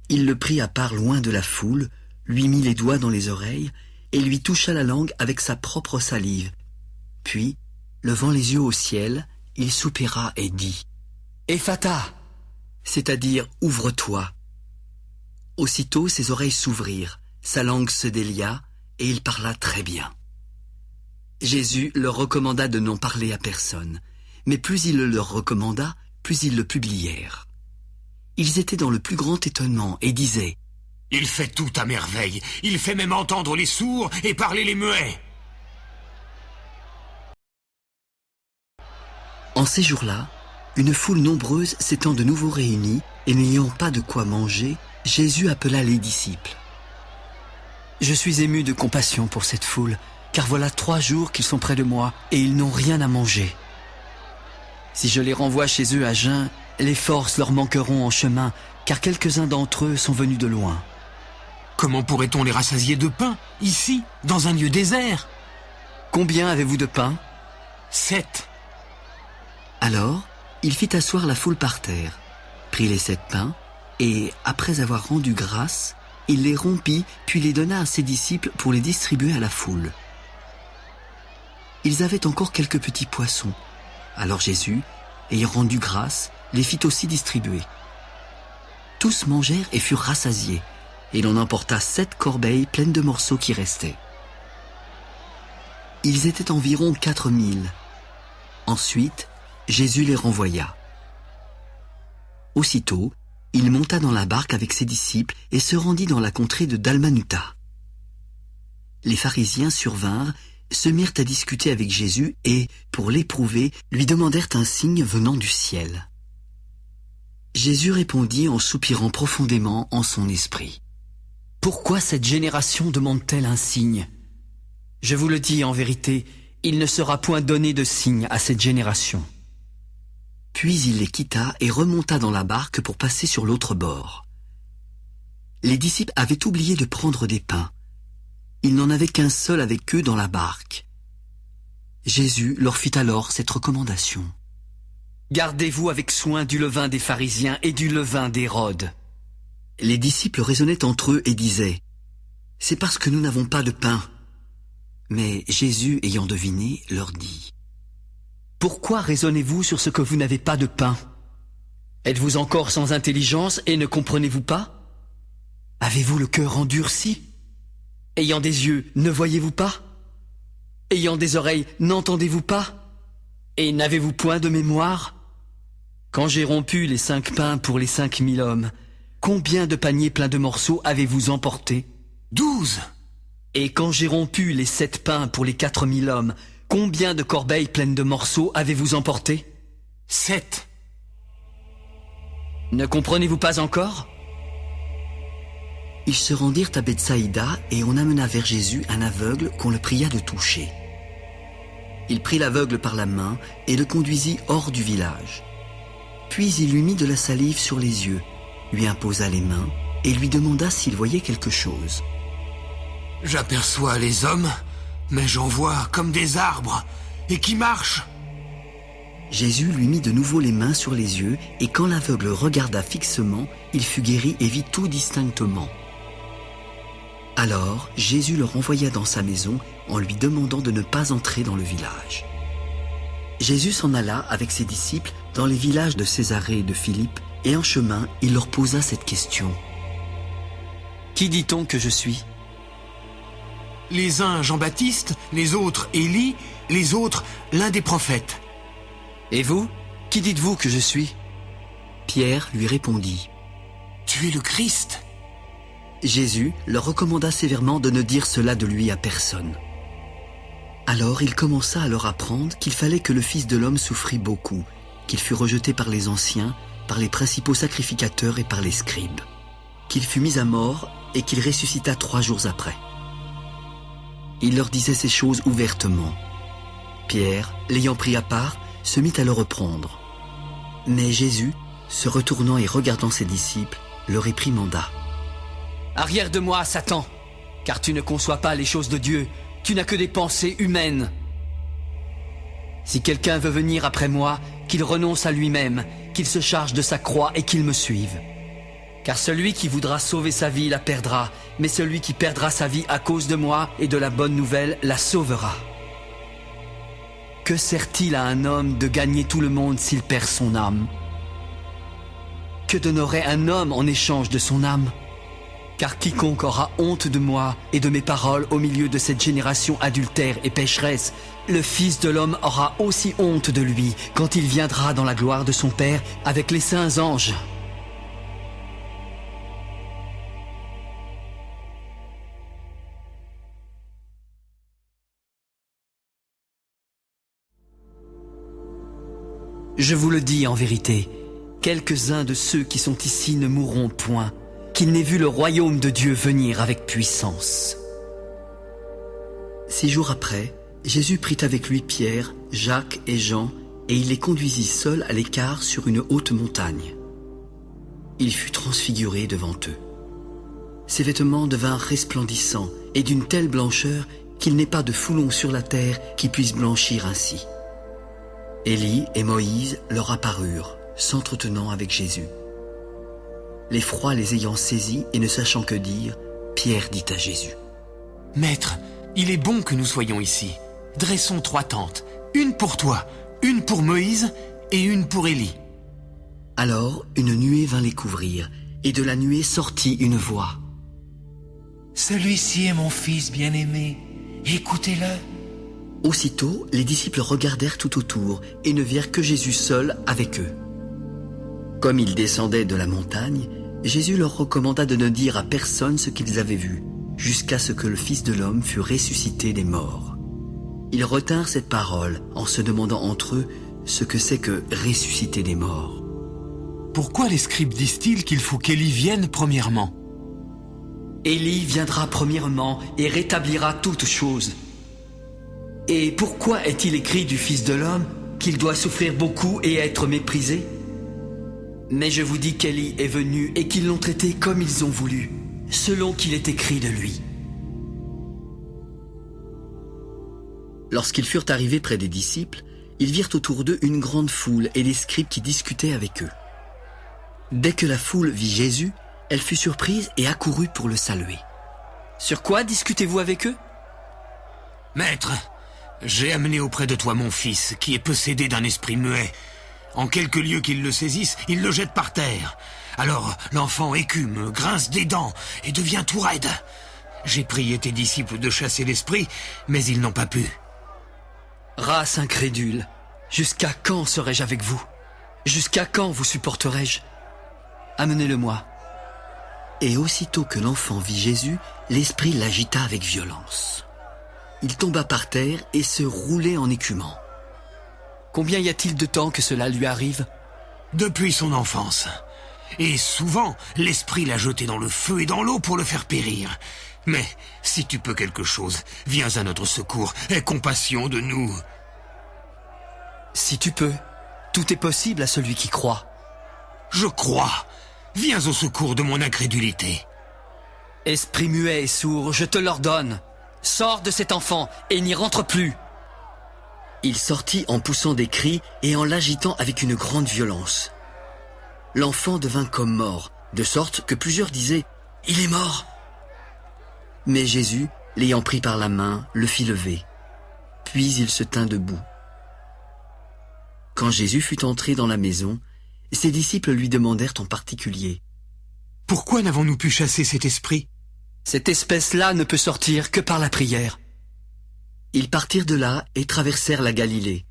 Il le prit à part loin de la foule, lui mit les doigts dans les oreilles, et lui toucha la langue avec sa propre salive. Puis, levant les yeux au ciel, il soupira et dit « Ephata !» c'est-à-dire « Ouvre-toi !» Aussitôt ses oreilles s'ouvrirent, sa langue se délia, et il parla très bien. Jésus leur recommanda de n'en parler à personne, mais plus il le leur recommanda, plus ils le publièrent. Ils étaient dans le plus grand étonnement et disaient « Il fait tout à merveille, il fait même entendre les sourds et parler les muets !» En ces jours-là, une foule nombreuse s'étant de nouveau réunie et n'ayant pas de quoi manger, Jésus appela les disciples. « Je suis ému de compassion pour cette foule, car voilà 3 jours qu'ils sont près de moi et ils n'ont rien à manger. Si je les renvoie chez eux à jeun, les forces leur manqueront en chemin, car quelques-uns d'entre eux sont venus de loin. » Comment pourrait-on les rassasier de pain, ici, dans un lieu désert ? « Combien avez-vous de pain ?»« 7. » Alors, il fit asseoir la foule par terre, prit les 7 pains, et, après avoir rendu grâce, il les rompit, puis les donna à ses disciples pour les distribuer à la foule. Ils avaient encore quelques petits poissons. Alors Jésus, ayant rendu grâce, les fit aussi distribuer. Tous mangèrent et furent rassasiés, et l'on emporta 7 corbeilles pleines de morceaux qui restaient. Ils étaient environ 4000. Ensuite, Jésus les renvoya. Aussitôt, il monta dans la barque avec ses disciples et se rendit dans la contrée de Dalmanuta. Les pharisiens survinrent, se mirent à discuter avec Jésus et, pour l'éprouver, lui demandèrent un signe venant du ciel. Jésus répondit en soupirant profondément en son esprit. « Pourquoi cette génération demande-t-elle un signe ? Je vous le dis en vérité, il ne sera point donné de signe à cette génération. » Puis il les quitta et remonta dans la barque pour passer sur l'autre bord. Les disciples avaient oublié de prendre des pains. Il n'en avait qu'un seul avec eux dans la barque. Jésus leur fit alors cette recommandation. « Gardez-vous avec soin du levain des pharisiens et du levain d'Hérode. » Les disciples raisonnaient entre eux et disaient « C'est parce que nous n'avons pas de pain. » Mais Jésus, ayant deviné, leur dit « Pourquoi raisonnez-vous sur ce que vous n'avez pas de pain? Êtes-vous encore sans intelligence et ne comprenez-vous pas? Avez-vous le cœur endurci? Ayant des yeux, ne voyez-vous pas? Ayant des oreilles, n'entendez-vous pas? Et n'avez-vous point de mémoire? Quand j'ai rompu les 5 pains pour les 5000 hommes, combien de paniers pleins de morceaux avez-vous emporté? 12. Et quand j'ai rompu les 7 pains pour les 4000 hommes, combien de corbeilles pleines de morceaux avez-vous emporté? 7. Ne comprenez-vous pas encore? Ils se rendirent à Bethsaïda et on amena vers Jésus un aveugle qu'on le pria de toucher. Il prit l'aveugle par la main et le conduisit hors du village. Puis il lui mit de la salive sur les yeux, lui imposa les mains et lui demanda s'il voyait quelque chose. J'aperçois les hommes, mais j'en vois comme des arbres, et qui marchent. Jésus lui mit de nouveau les mains sur les yeux, et quand l'aveugle regarda fixement, il fut guéri et vit tout distinctement. Alors Jésus le renvoya dans sa maison en lui demandant de ne pas entrer dans le village. Jésus s'en alla avec ses disciples dans les villages de Césarée et de Philippe, et en chemin, il leur posa cette question. « Qui dit-on que je suis ?» Les uns Jean-Baptiste, les autres Élie, les autres l'un des prophètes. Et vous, qui dites-vous que je suis? Pierre lui répondit. Tu es le Christ. Jésus leur recommanda sévèrement de ne dire cela de lui à personne. Alors il commença à leur apprendre qu'il fallait que le Fils de l'homme souffrit beaucoup, qu'il fût rejeté par les anciens, par les principaux sacrificateurs et par les scribes, qu'il fut mis à mort et qu'il ressuscita 3 jours après. Il leur disait ces choses ouvertement. Pierre, l'ayant pris à part, se mit à le reprendre. Mais Jésus, se retournant et regardant ses disciples, le réprimanda. « Arrière de moi, Satan, car tu ne conçois pas les choses de Dieu, tu n'as que des pensées humaines. Si quelqu'un veut venir après moi, qu'il renonce à lui-même, qu'il se charge de sa croix et qu'il me suive. Car celui qui voudra sauver sa vie la perdra, mais celui qui perdra sa vie à cause de moi et de la bonne nouvelle la sauvera. Que sert-il à un homme de gagner tout le monde s'il perd son âme? Que donnerait un homme en échange de son âme? Car quiconque aura honte de moi et de mes paroles au milieu de cette génération adultère et pécheresse, le Fils de l'homme aura aussi honte de lui quand il viendra dans la gloire de son Père avec les saints anges. » Je vous le dis en vérité, quelques-uns de ceux qui sont ici ne mourront point, qu'ils n'aient vu le royaume de Dieu venir avec puissance. 6 jours après, Jésus prit avec lui Pierre, Jacques et Jean, et il les conduisit seuls à l'écart sur une haute montagne. Il fut transfiguré devant eux. Ses vêtements devinrent resplendissants et d'une telle blancheur qu'il n'est pas de foulon sur la terre qui puisse blanchir ainsi. Élie et Moïse leur apparurent, s'entretenant avec Jésus. L'effroi les ayant saisis et ne sachant que dire, Pierre dit à Jésus. « Maître, il est bon que nous soyons ici. Dressons 3 tentes, une pour toi, une pour Moïse et une pour Élie. » Alors une nuée vint les couvrir, et de la nuée sortit une voix. « Celui-ci est mon fils bien-aimé, écoutez-le. » Aussitôt, les disciples regardèrent tout autour et ne virent que Jésus seul avec eux. Comme ils descendaient de la montagne, Jésus leur recommanda de ne dire à personne ce qu'ils avaient vu, jusqu'à ce que le Fils de l'homme fût ressuscité des morts. Ils retinrent cette parole en se demandant entre eux ce que c'est que ressusciter des morts. Pourquoi les scribes disent-ils qu'il faut qu'Élie vienne premièrement? Élie viendra premièrement et rétablira toutes choses. Et pourquoi est-il écrit du Fils de l'homme qu'il doit souffrir beaucoup et être méprisé? Mais je vous dis qu'Élie est venu et qu'ils l'ont traité comme ils ont voulu, selon qu'il est écrit de lui. Lorsqu'ils furent arrivés près des disciples, ils virent autour d'eux une grande foule et des scribes qui discutaient avec eux. Dès que la foule vit Jésus, elle fut surprise et accourut pour le saluer. « Sur quoi discutez-vous avec eux ?»« Maître, j'ai amené auprès de toi mon fils, qui est possédé d'un esprit muet. En quelque lieu qu'il le saisisse, il le jette par terre. Alors l'enfant écume, grince des dents et devient tout raide. J'ai prié tes disciples de chasser l'esprit, mais ils n'ont pas pu. » « Race incrédule, jusqu'à quand serai-je avec vous? Jusqu'à quand vous supporterai-je? Amenez-le-moi. » Et aussitôt que l'enfant vit Jésus, l'esprit l'agita avec violence. Il tomba par terre et se roulait en écumant. « Combien y a-t-il de temps que cela lui arrive ?»« Depuis son enfance. Et souvent, l'esprit l'a jeté dans le feu et dans l'eau pour le faire périr. Mais si tu peux quelque chose, viens à notre secours, aie compassion de nous. » « Si tu peux, tout est possible à celui qui croit. »« Je crois. Viens au secours de mon incrédulité. » Esprit muet et sourd, je te l'ordonne. Sors de cet enfant et n'y rentre plus. » Il sortit en poussant des cris et en l'agitant avec une grande violence. L'enfant devint comme mort, de sorte que plusieurs disaient « Il est mort !» Mais Jésus, l'ayant pris par la main, le fit lever. Puis il se tint debout. Quand Jésus fut entré dans la maison, ses disciples lui demandèrent en particulier « Pourquoi n'avons-nous pu chasser cet esprit ?» Cette espèce-là ne peut sortir que par la prière. Ils partirent de là et traversèrent la Galilée.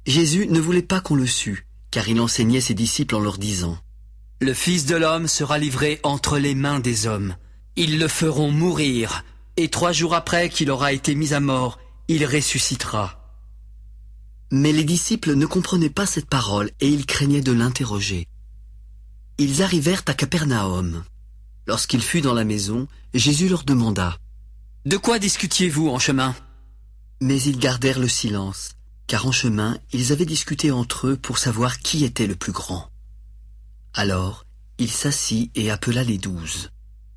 Jésus ne voulait pas qu'on le sût, car il enseignait ses disciples en leur disant « Le Fils de l'homme sera livré entre les mains des hommes. Ils le feront mourir, et 3 jours après qu'il aura été mis à mort, il ressuscitera. » Mais les disciples ne comprenaient pas cette parole et ils craignaient de l'interroger. Ils arrivèrent à Capernaum. Lorsqu'il fut dans la maison, Jésus leur demanda. « De quoi discutiez-vous en chemin ?» Mais ils gardèrent le silence, car en chemin, ils avaient discuté entre eux pour savoir qui était le plus grand. Alors, il s'assit et appela les 12.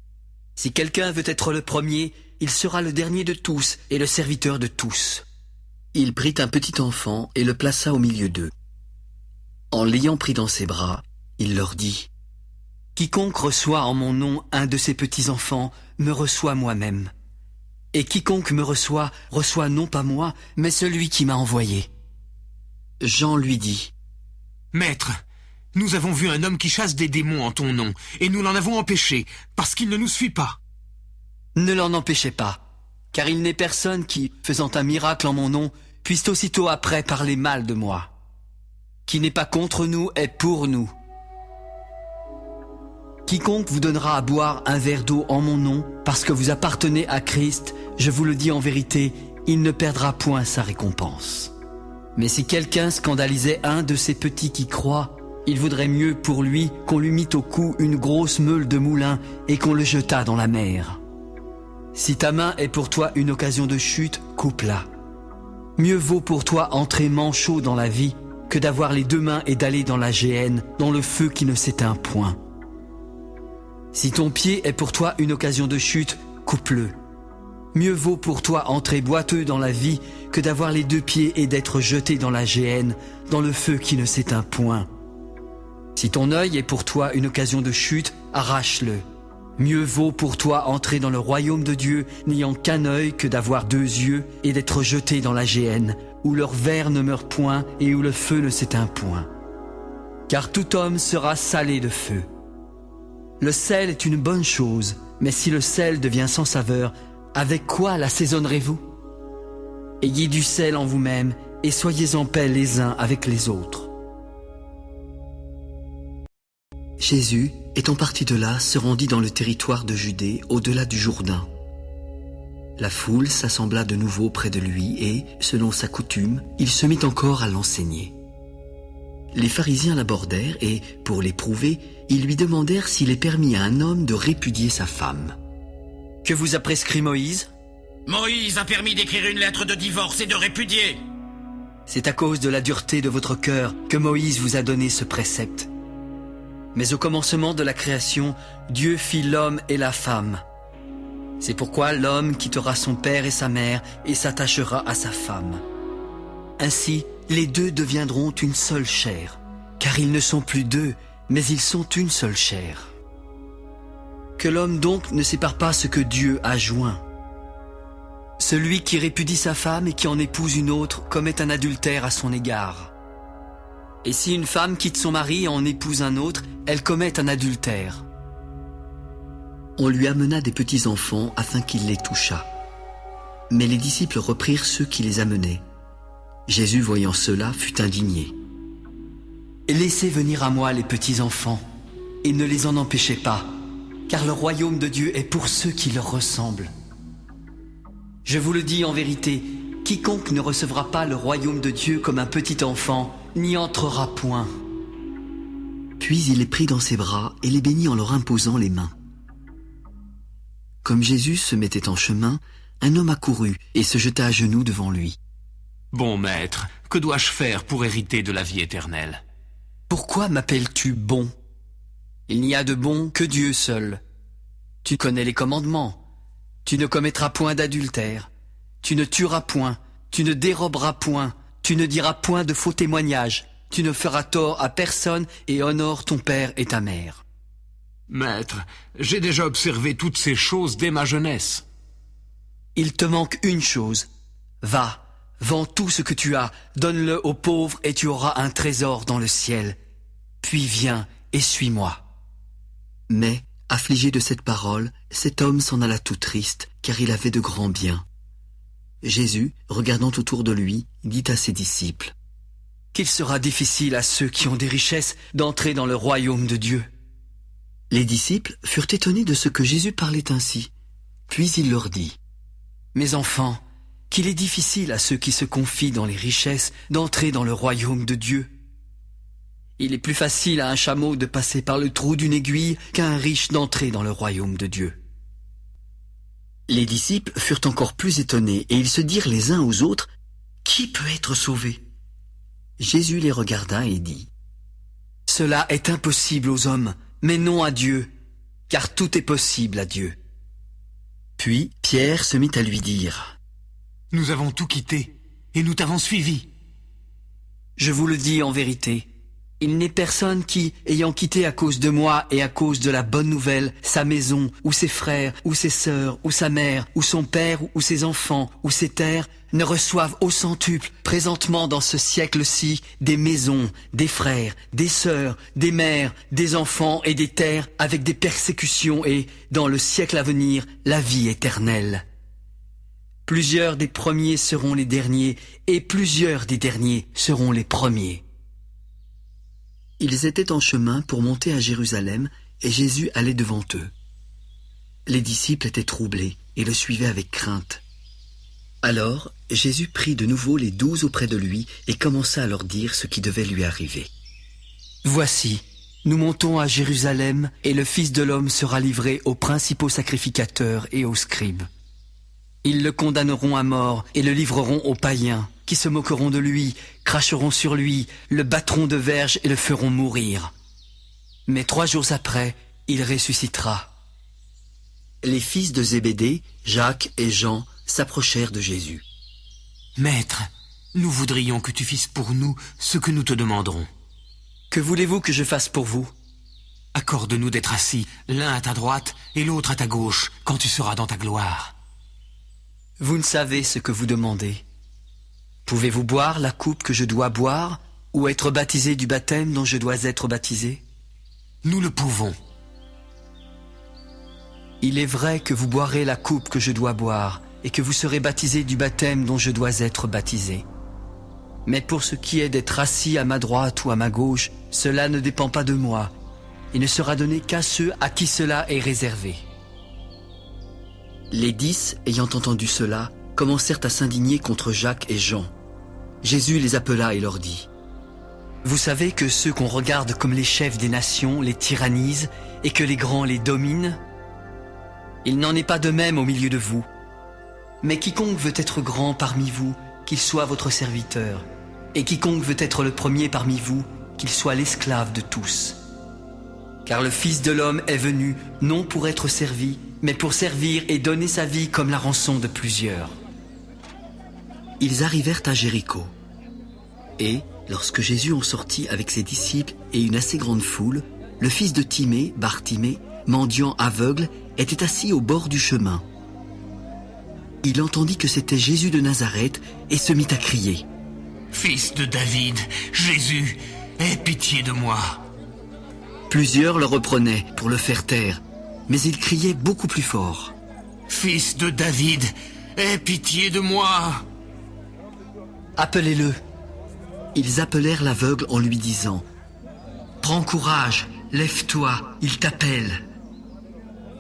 « Si quelqu'un veut être le premier, il sera le dernier de tous et le serviteur de tous. » Il prit un petit enfant et le plaça au milieu d'eux. En l'ayant pris dans ses bras, il leur dit. Quiconque reçoit en mon nom un de ces petits-enfants me reçoit moi-même. Et quiconque me reçoit, reçoit non pas moi, mais celui qui m'a envoyé. Jean lui dit. Maître, nous avons vu un homme qui chasse des démons en ton nom, et nous l'en avons empêché, parce qu'il ne nous suit pas. Ne l'en empêchez pas, car il n'est personne qui, faisant un miracle en mon nom, puisse aussitôt après parler mal de moi. Qui n'est pas contre nous est pour nous. Quiconque vous donnera à boire un verre d'eau en mon nom, parce que vous appartenez à Christ, je vous le dis en vérité, il ne perdra point sa récompense. Mais si quelqu'un scandalisait un de ces petits qui croient, il vaudrait mieux pour lui qu'on lui mît au cou une grosse meule de moulin et qu'on le jetât dans la mer. Si ta main est pour toi une occasion de chute, coupe-la. Mieux vaut pour toi entrer manchot dans la vie que d'avoir les 2 mains et d'aller dans la géhenne, dans le feu qui ne s'éteint point. Si ton pied est pour toi une occasion de chute, coupe-le. Mieux vaut pour toi entrer boiteux dans la vie que d'avoir les 2 pieds et d'être jeté dans la géhenne, dans le feu qui ne s'éteint point. Si ton œil est pour toi une occasion de chute, arrache-le. Mieux vaut pour toi entrer dans le royaume de Dieu n'ayant qu'un œil que d'avoir 2 yeux et d'être jeté dans la géhenne, où leur ver ne meurt point et où le feu ne s'éteint point. Car tout homme sera salé de feu. Le sel est une bonne chose, mais si le sel devient sans saveur, avec quoi l'assaisonnerez-vous? Ayez du sel en vous-même et soyez en paix les uns avec les autres. Jésus, étant parti de là, se rendit dans le territoire de Judée, au-delà du Jourdain. La foule s'assembla de nouveau près de lui et, selon sa coutume, il se mit encore à l'enseigner. Les pharisiens l'abordèrent et, pour l'éprouver, ils lui demandèrent s'il est permis à un homme de répudier sa femme. « Que vous a prescrit Moïse ?» Moïse a permis d'écrire une lettre de divorce et de répudier. C'est à cause de la dureté de votre cœur que Moïse vous a donné ce précepte. Mais au commencement de la création, Dieu fit l'homme et la femme. C'est pourquoi l'homme quittera son père et sa mère et s'attachera à sa femme. Ainsi, les 2 deviendront une seule chair, car ils ne sont plus 2, mais ils sont une seule chair. Que l'homme donc ne sépare pas ce que Dieu a joint. Celui qui répudie sa femme et qui en épouse une autre commet un adultère à son égard. Et si une femme quitte son mari et en épouse un autre, elle commet un adultère. On lui amena des petits-enfants afin qu'il les touchât. Mais les disciples reprirent ceux qui les amenaient. Jésus, voyant cela, fut indigné. « Laissez venir à moi les petits-enfants, et ne les en empêchez pas, car le royaume de Dieu est pour ceux qui leur ressemblent. Je vous le dis en vérité, quiconque ne recevra pas le royaume de Dieu comme un petit enfant, n'y entrera point. » Puis il les prit dans ses bras et les bénit en leur imposant les mains. Comme Jésus se mettait en chemin, un homme accourut et se jeta à genoux devant lui. « Bon maître, que dois-je faire pour hériter de la vie éternelle ?» « Pourquoi m'appelles-tu bon? Il n'y a de bon que Dieu seul. Tu connais les commandements. Tu ne commettras point d'adultère. Tu ne tueras point. Tu ne déroberas point. Tu ne diras point de faux témoignages. Tu ne feras tort à personne et honore ton père et ta mère. » Maître, j'ai déjà observé toutes ces choses dès ma jeunesse. Il te manque une chose. Va, vends tout ce que tu as, donne-le aux pauvres et tu auras un trésor dans le ciel. Puis viens et suis-moi. Mais, affligé de cette parole, cet homme s'en alla tout triste, car il avait de grands biens. Jésus, regardant autour de lui, dit à ses disciples. Qu'il sera difficile à ceux qui ont des richesses d'entrer dans le royaume de Dieu. Les disciples furent étonnés de ce que Jésus parlait ainsi. Puis il leur dit. Mes enfants, qu'il est difficile à ceux qui se confient dans les richesses d'entrer dans le royaume de Dieu. Il est plus facile à un chameau de passer par le trou d'une aiguille qu'à un riche d'entrer dans le royaume de Dieu. Les disciples furent encore plus étonnés et ils se dirent les uns aux autres, « Qui peut être sauvé ?» Jésus les regarda et dit, « Cela est impossible aux hommes, mais non à Dieu, car tout est possible à Dieu. » Puis Pierre se mit à lui dire, « Nous avons tout quitté et nous t'avons suivi. » Je vous le dis en vérité, il n'est personne qui, ayant quitté à cause de moi et à cause de la bonne nouvelle, sa maison, ou ses frères, ou ses sœurs, ou sa mère, ou son père, ou ses enfants, ou ses terres, ne reçoive au centuple, présentement dans ce siècle-ci, des maisons, des frères, des sœurs, des mères, des enfants et des terres, avec des persécutions et, dans le siècle à venir, la vie éternelle. Plusieurs des premiers seront les derniers, et plusieurs des derniers seront les premiers. » Ils étaient en chemin pour monter à Jérusalem, et Jésus allait devant eux. Les disciples étaient troublés et le suivaient avec crainte. Alors Jésus prit de nouveau les 12 auprès de lui et commença à leur dire ce qui devait lui arriver. « Voici, nous montons à Jérusalem, et le Fils de l'homme sera livré aux principaux sacrificateurs et aux scribes. Ils le condamneront à mort et le livreront aux païens, qui se moqueront de lui, cracheront sur lui, le battront de verge et le feront mourir. Mais 3 jours après, il ressuscitera. » Les fils de Zébédée, Jacques et Jean, s'approchèrent de Jésus. « Maître, nous voudrions que tu fasses pour nous ce que nous te demanderons. »« Que voulez-vous que je fasse pour vous ?»« Accorde-nous d'être assis, l'un à ta droite et l'autre à ta gauche, quand tu seras dans ta gloire. » Vous ne savez ce que vous demandez. Pouvez-vous boire la coupe que je dois boire, ou être baptisé du baptême dont je dois être baptisé? Nous le pouvons. Il est vrai que vous boirez la coupe que je dois boire, et que vous serez baptisé du baptême dont je dois être baptisé. Mais pour ce qui est d'être assis à ma droite ou à ma gauche, cela ne dépend pas de moi, et ne sera donné qu'à ceux à qui cela est réservé. » Les 10, ayant entendu cela, commencèrent à s'indigner contre Jacques et Jean. Jésus les appela et leur dit, « Vous savez que ceux qu'on regarde comme les chefs des nations les tyrannisent et que les grands les dominent? Il n'en est pas de même au milieu de vous. Mais quiconque veut être grand parmi vous, qu'il soit votre serviteur, et quiconque veut être le premier parmi vous, qu'il soit l'esclave de tous. Car le Fils de l'homme est venu, non pour être servi, mais pour servir et donner sa vie comme la rançon de plusieurs. » Ils arrivèrent à Jéricho. Et, lorsque Jésus en sortit avec ses disciples et une assez grande foule, le fils de Timée, Bartimée, mendiant aveugle, était assis au bord du chemin. Il entendit que c'était Jésus de Nazareth et se mit à crier. « Fils de David, Jésus, aie pitié de moi !» Plusieurs le reprenaient pour le faire taire, mais il criait beaucoup plus fort. « Fils de David, aie pitié de moi !» Appelez-le. Ils appelèrent l'aveugle en lui disant, « Prends courage, lève-toi, il t'appelle. »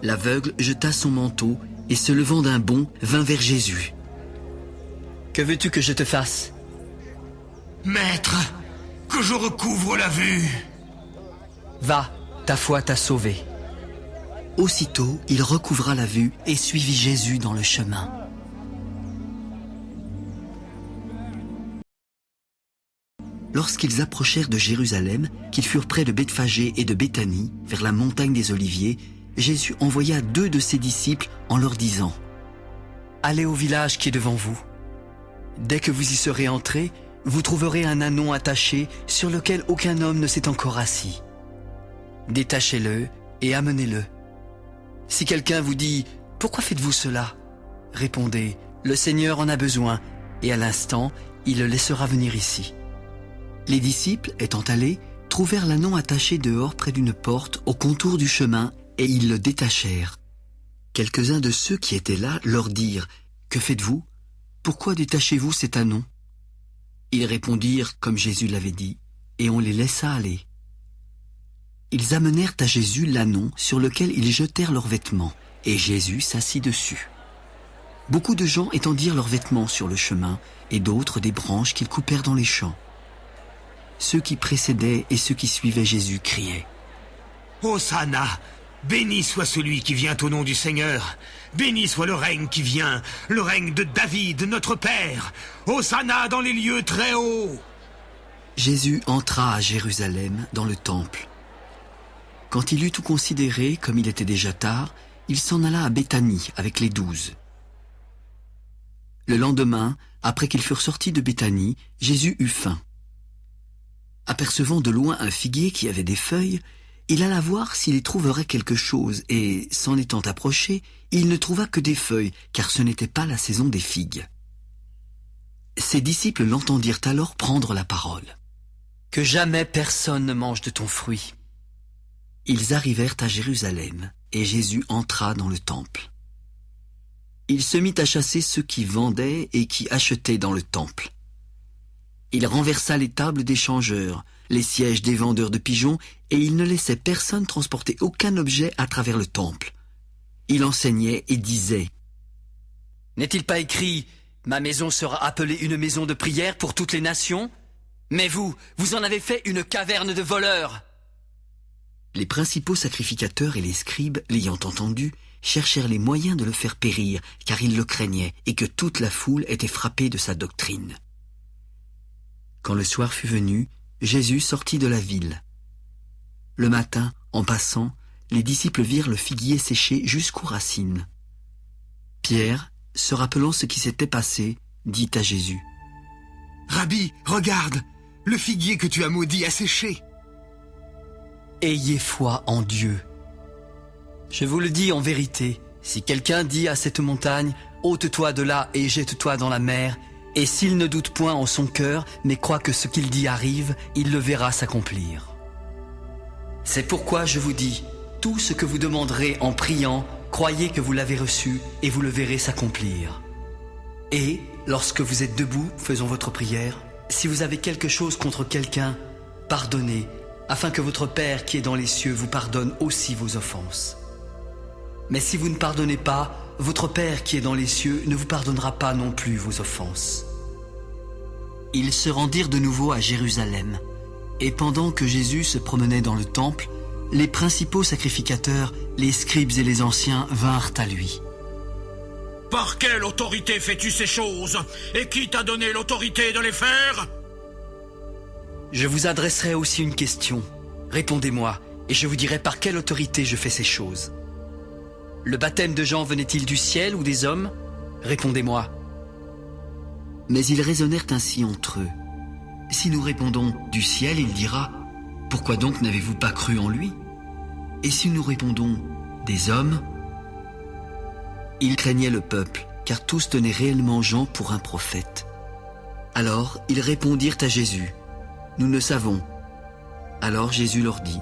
L'aveugle jeta son manteau et se levant d'un bond, vint vers Jésus. « Que veux-tu que je te fasse ?»« Maître, que je recouvre la vue. » »« Va, ta foi t'a sauvé. » Aussitôt, il recouvra la vue et suivit Jésus dans le chemin. Lorsqu'ils approchèrent de Jérusalem, qu'ils furent près de Bethphagée et de Béthanie, vers la montagne des Oliviers, Jésus envoya 2 de ses disciples en leur disant, « Allez au village qui est devant vous. Dès que vous y serez entrés, vous trouverez un ânon attaché sur lequel aucun homme ne s'est encore assis. Détachez-le et amenez-le. Si quelqu'un vous dit « Pourquoi faites-vous cela ?» Répondez « Le Seigneur en a besoin, et à l'instant, il le laissera venir ici. » Les disciples, étant allés, trouvèrent l'ânon attaché dehors près d'une porte au contour du chemin, et ils le détachèrent. Quelques-uns de ceux qui étaient là leur dirent « Que faites-vous? Pourquoi détachez-vous cet ânon ?» Ils répondirent comme Jésus l'avait dit, et on les laissa aller. Ils amenèrent à Jésus l'ânon sur lequel ils jetèrent leurs vêtements, et Jésus s'assit dessus. Beaucoup de gens étendirent leurs vêtements sur le chemin, et d'autres des branches qu'ils coupèrent dans les champs. ceux qui précédaient et ceux qui suivaient Jésus criaient. Hosanna! Béni soit celui qui vient au nom du Seigneur. Béni soit le règne qui vient, le règne de David, notre Père. Hosanna dans les lieux très hauts. Jésus entra à Jérusalem dans le temple. Quand il eut tout considéré, comme il était déjà tard, il s'en alla à Béthanie avec les 12. Le lendemain, après qu'ils furent sortis de Béthanie, Jésus eut faim. Apercevant de loin un figuier qui avait des feuilles, il alla voir s'il y trouverait quelque chose, et, s'en étant approché, il ne trouva que des feuilles, car ce n'était pas la saison des figues. Ses disciples l'entendirent alors prendre la parole. « Que jamais personne ne mange de ton fruit. » Ils arrivèrent à Jérusalem, et Jésus entra dans le temple. Il se mit à chasser ceux qui vendaient et qui achetaient dans le temple. Il renversa les tables des changeurs, les sièges des vendeurs de pigeons, et il ne laissait personne transporter aucun objet à travers le temple. Il enseignait et disait : « N'est-il pas écrit « Ma maison sera appelée une maison de prière pour toutes les nations » ? Mais vous en avez fait une caverne de voleurs. » Les principaux sacrificateurs et les scribes, l'ayant entendu, cherchèrent les moyens de le faire périr, car ils le craignaient et que toute la foule était frappée de sa doctrine. Quand le soir fut venu, Jésus sortit de la ville. Le matin, en passant, les disciples virent le figuier séché jusqu'aux racines. Pierre, se rappelant ce qui s'était passé, dit à Jésus : « Rabbi, regarde, le figuier que tu as maudit a séché. » Ayez foi en Dieu. Je vous le dis en vérité, si quelqu'un dit à cette montagne « Ôte-toi de là et jette-toi dans la mer », et s'il ne doute point en son cœur, mais croit que ce qu'il dit arrive, il le verra s'accomplir. C'est pourquoi je vous dis, tout ce que vous demanderez en priant, croyez que vous l'avez reçu et vous le verrez s'accomplir. Et, lorsque vous êtes debout, faisant votre prière, si vous avez quelque chose contre quelqu'un, pardonnez, afin que votre Père qui est dans les cieux vous pardonne aussi vos offenses. Mais si vous ne pardonnez pas, votre Père qui est dans les cieux ne vous pardonnera pas non plus vos offenses. Ils se rendirent de nouveau à Jérusalem, et pendant que Jésus se promenait dans le temple, les principaux sacrificateurs, les scribes et les anciens vinrent à lui. « Par quelle autorité fais-tu ces choses? Et qui t'a donné l'autorité de les faire ?» Je vous adresserai aussi une question. Répondez-moi, et je vous dirai par quelle autorité je fais ces choses. Le baptême de Jean venait-il du ciel ou des hommes? Répondez-moi. Mais ils raisonnèrent ainsi entre eux. Si nous répondons du ciel, il dira : pourquoi donc n'avez-vous pas cru en lui? Et si nous répondons des hommes? Ils craignaient le peuple, car tous tenaient réellement Jean pour un prophète. Alors ils répondirent à Jésus : nous ne savons. Alors Jésus leur dit :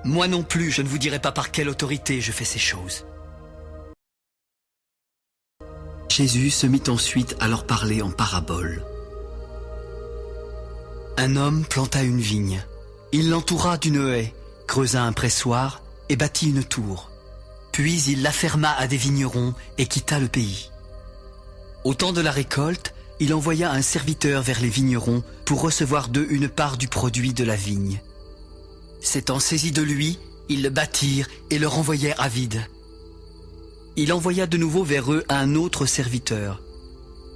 moi non plus, je ne vous dirai pas par quelle autorité je fais ces choses. Jésus se mit ensuite à leur parler en parabole. Un homme planta une vigne. Il l'entoura d'une haie, creusa un pressoir et bâtit une tour. Puis il la ferma à des vignerons et quitta le pays. Au temps de la récolte, il envoya un serviteur vers les vignerons pour recevoir d'eux une part du produit de la vigne. S'étant saisi de lui, ils le battirent et le renvoyèrent à vide. Il envoya de nouveau vers eux un autre serviteur.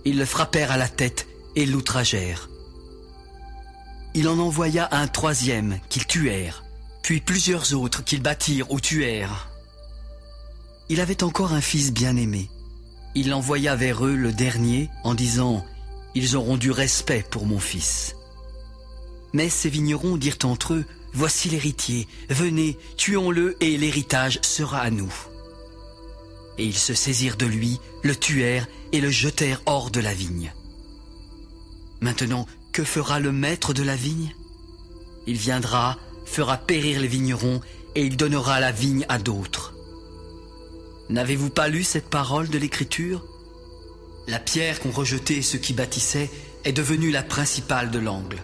Ils le frappèrent à la tête et l'outragèrent. Il en envoya un troisième qu'ils tuèrent, puis plusieurs autres qu'ils battirent ou tuèrent. Il avait encore un fils bien-aimé. Il l'envoya vers eux le dernier en disant : ils auront du respect pour mon fils. Mais ces vignerons dirent entre eux : voici l'héritier, venez, tuons-le et l'héritage sera à nous. Et ils se saisirent de lui, le tuèrent et le jetèrent hors de la vigne. Maintenant, que fera le maître de la vigne? Il viendra, fera périr les vignerons et il donnera la vigne à d'autres. N'avez-vous pas lu cette parole de l'Écriture? La pierre qu'ont rejetée ceux qui bâtissaient est devenue la principale de l'angle.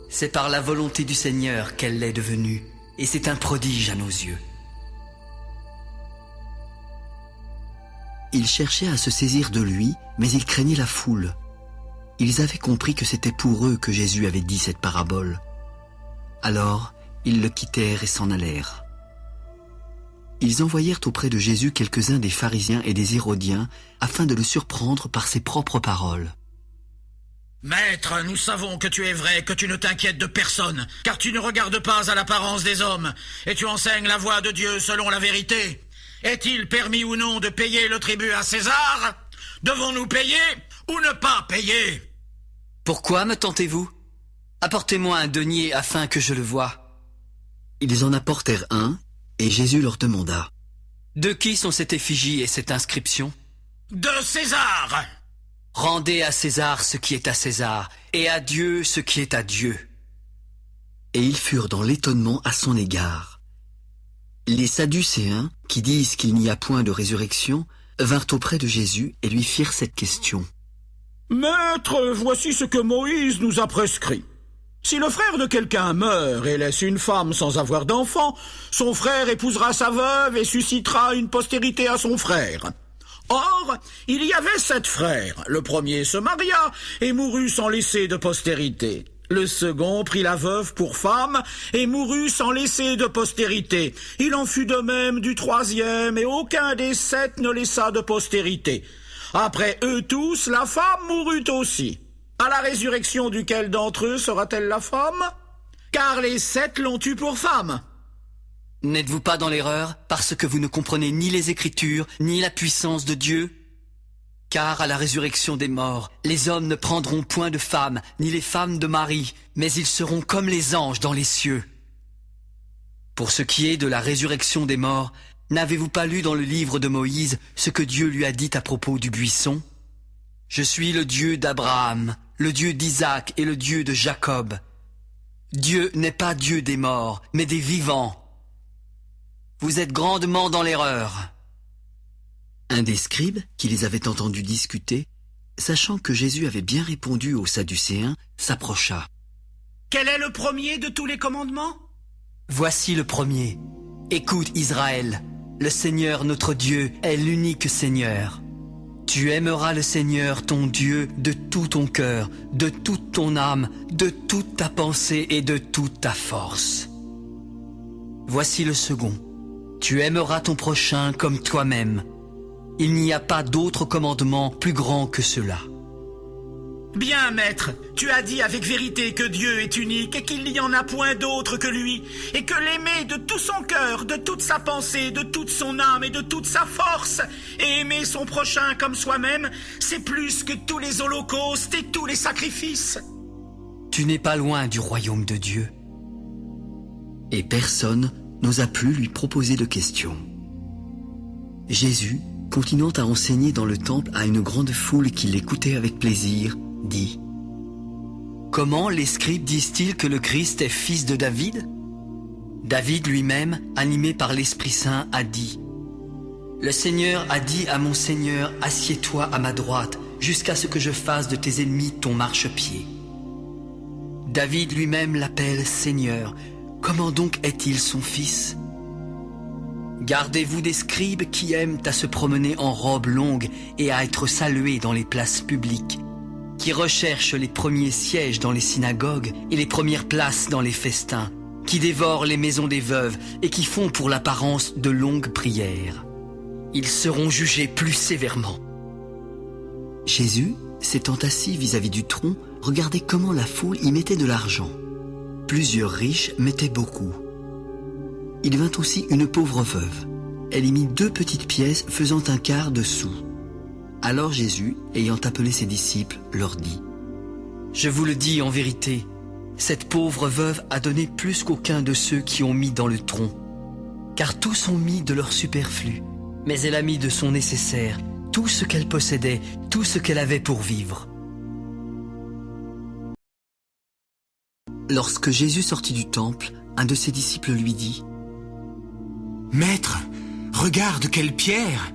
C'est par la volonté du Seigneur qu'elle l'est devenue, et c'est un prodige à nos yeux. Il cherchait à se saisir de lui, mais il craignait la foule. Ils avaient compris que c'était pour eux que Jésus avait dit cette parabole. Alors, ils le quittèrent et s'en allèrent. Ils envoyèrent auprès de Jésus quelques-uns des pharisiens et des hérodiens afin de le surprendre par ses propres paroles. « Maître, nous savons que tu es vrai, que tu ne t'inquiètes de personne, car tu ne regardes pas à l'apparence des hommes, et tu enseignes la voie de Dieu selon la vérité. Est-il permis ou non de payer le tribut à César? Devons-nous payer ou ne pas payer? » Pourquoi me tentez-vous? Apportez-moi un denier afin que je le voie. Ils en apportèrent un, et Jésus leur demanda. De qui sont cette effigie et cette inscription? De César! Rendez à César ce qui est à César, et à Dieu ce qui est à Dieu. Et ils furent dans l'étonnement à son égard. Les Sadducéens, qui disent qu'il n'y a point de résurrection, vinrent auprès de Jésus et lui firent cette question. « Maître, voici ce que Moïse nous a prescrit. Si le frère de quelqu'un meurt et laisse une femme sans avoir d'enfant, son frère épousera sa veuve et suscitera une postérité à son frère. Or, il y avait 7 frères. Le premier se maria et mourut sans laisser de postérité. Le second prit la veuve pour femme et mourut sans laisser de postérité. Il en fut de même du troisième, et aucun des 7 ne laissa de postérité. Après eux tous, la femme mourut aussi. À la résurrection duquel d'entre eux sera-t-elle la femme? Car les 7 l'ont eue pour femme. » N'êtes-vous pas dans l'erreur parce que vous ne comprenez ni les Écritures, ni la puissance de Dieu? Car à la résurrection des morts, les hommes ne prendront point de femmes, ni les femmes de mari, mais ils seront comme les anges dans les cieux. Pour ce qui est de la résurrection des morts, n'avez-vous pas lu dans le livre de Moïse ce que Dieu lui a dit à propos du buisson? Je suis le Dieu d'Abraham, le Dieu d'Isaac et le Dieu de Jacob. Dieu n'est pas Dieu des morts, mais des vivants. Vous êtes grandement dans l'erreur. Un des scribes, qui les avait entendus discuter, sachant que Jésus avait bien répondu aux Sadducéens, s'approcha. « Quel est le premier de tous les commandements? » Voici le premier. Écoute Israël, le Seigneur notre Dieu est l'unique Seigneur. Tu aimeras le Seigneur ton Dieu de tout ton cœur, de toute ton âme, de toute ta pensée et de toute ta force. Voici le second. Tu aimeras ton prochain comme toi-même. Il n'y a pas d'autre commandement plus grand que cela. « Bien, maître, tu as dit avec vérité que Dieu est unique et qu'il n'y en a point d'autre que lui, et que l'aimer de tout son cœur, de toute sa pensée, de toute son âme et de toute sa force, et aimer son prochain comme soi-même, c'est plus que tous les holocaustes et tous les sacrifices. » Tu n'es pas loin du royaume de Dieu. Et personne n'osa plus lui proposer de questions. Jésus, continuant à enseigner dans le temple à une grande foule qui l'écoutait avec plaisir, dit: « Comment les scribes disent-ils que le Christ est fils de David? David lui-même, animé par l'Esprit Saint, a dit: Le Seigneur a dit à mon Seigneur, assieds-toi à ma droite, jusqu'à ce que je fasse de tes ennemis ton marchepied. David lui-même l'appelle Seigneur. Comment donc est-il son fils? Gardez-vous des scribes qui aiment à se promener en robe longue et à être salués dans les places publiques, qui recherchent les premiers sièges dans les synagogues et les premières places dans les festins, qui dévorent les maisons des veuves et qui font pour l'apparence de longues prières. Ils seront jugés plus sévèrement. » Jésus, s'étant assis vis-à-vis du tronc, regardait comment la foule y mettait de l'argent. Plusieurs riches mettaient beaucoup. Il vint aussi une pauvre veuve. Elle y mit 2 petites pièces faisant un quart de sou. Alors Jésus, ayant appelé ses disciples, leur dit: « Je vous le dis en vérité, cette pauvre veuve a donné plus qu'aucun de ceux qui ont mis dans le tronc. Car tous ont mis de leur superflu, mais elle a mis de son nécessaire, tout ce qu'elle possédait, tout ce qu'elle avait pour vivre. » Lorsque Jésus sortit du temple, un de ses disciples lui dit: « Maître, regarde quelle pierre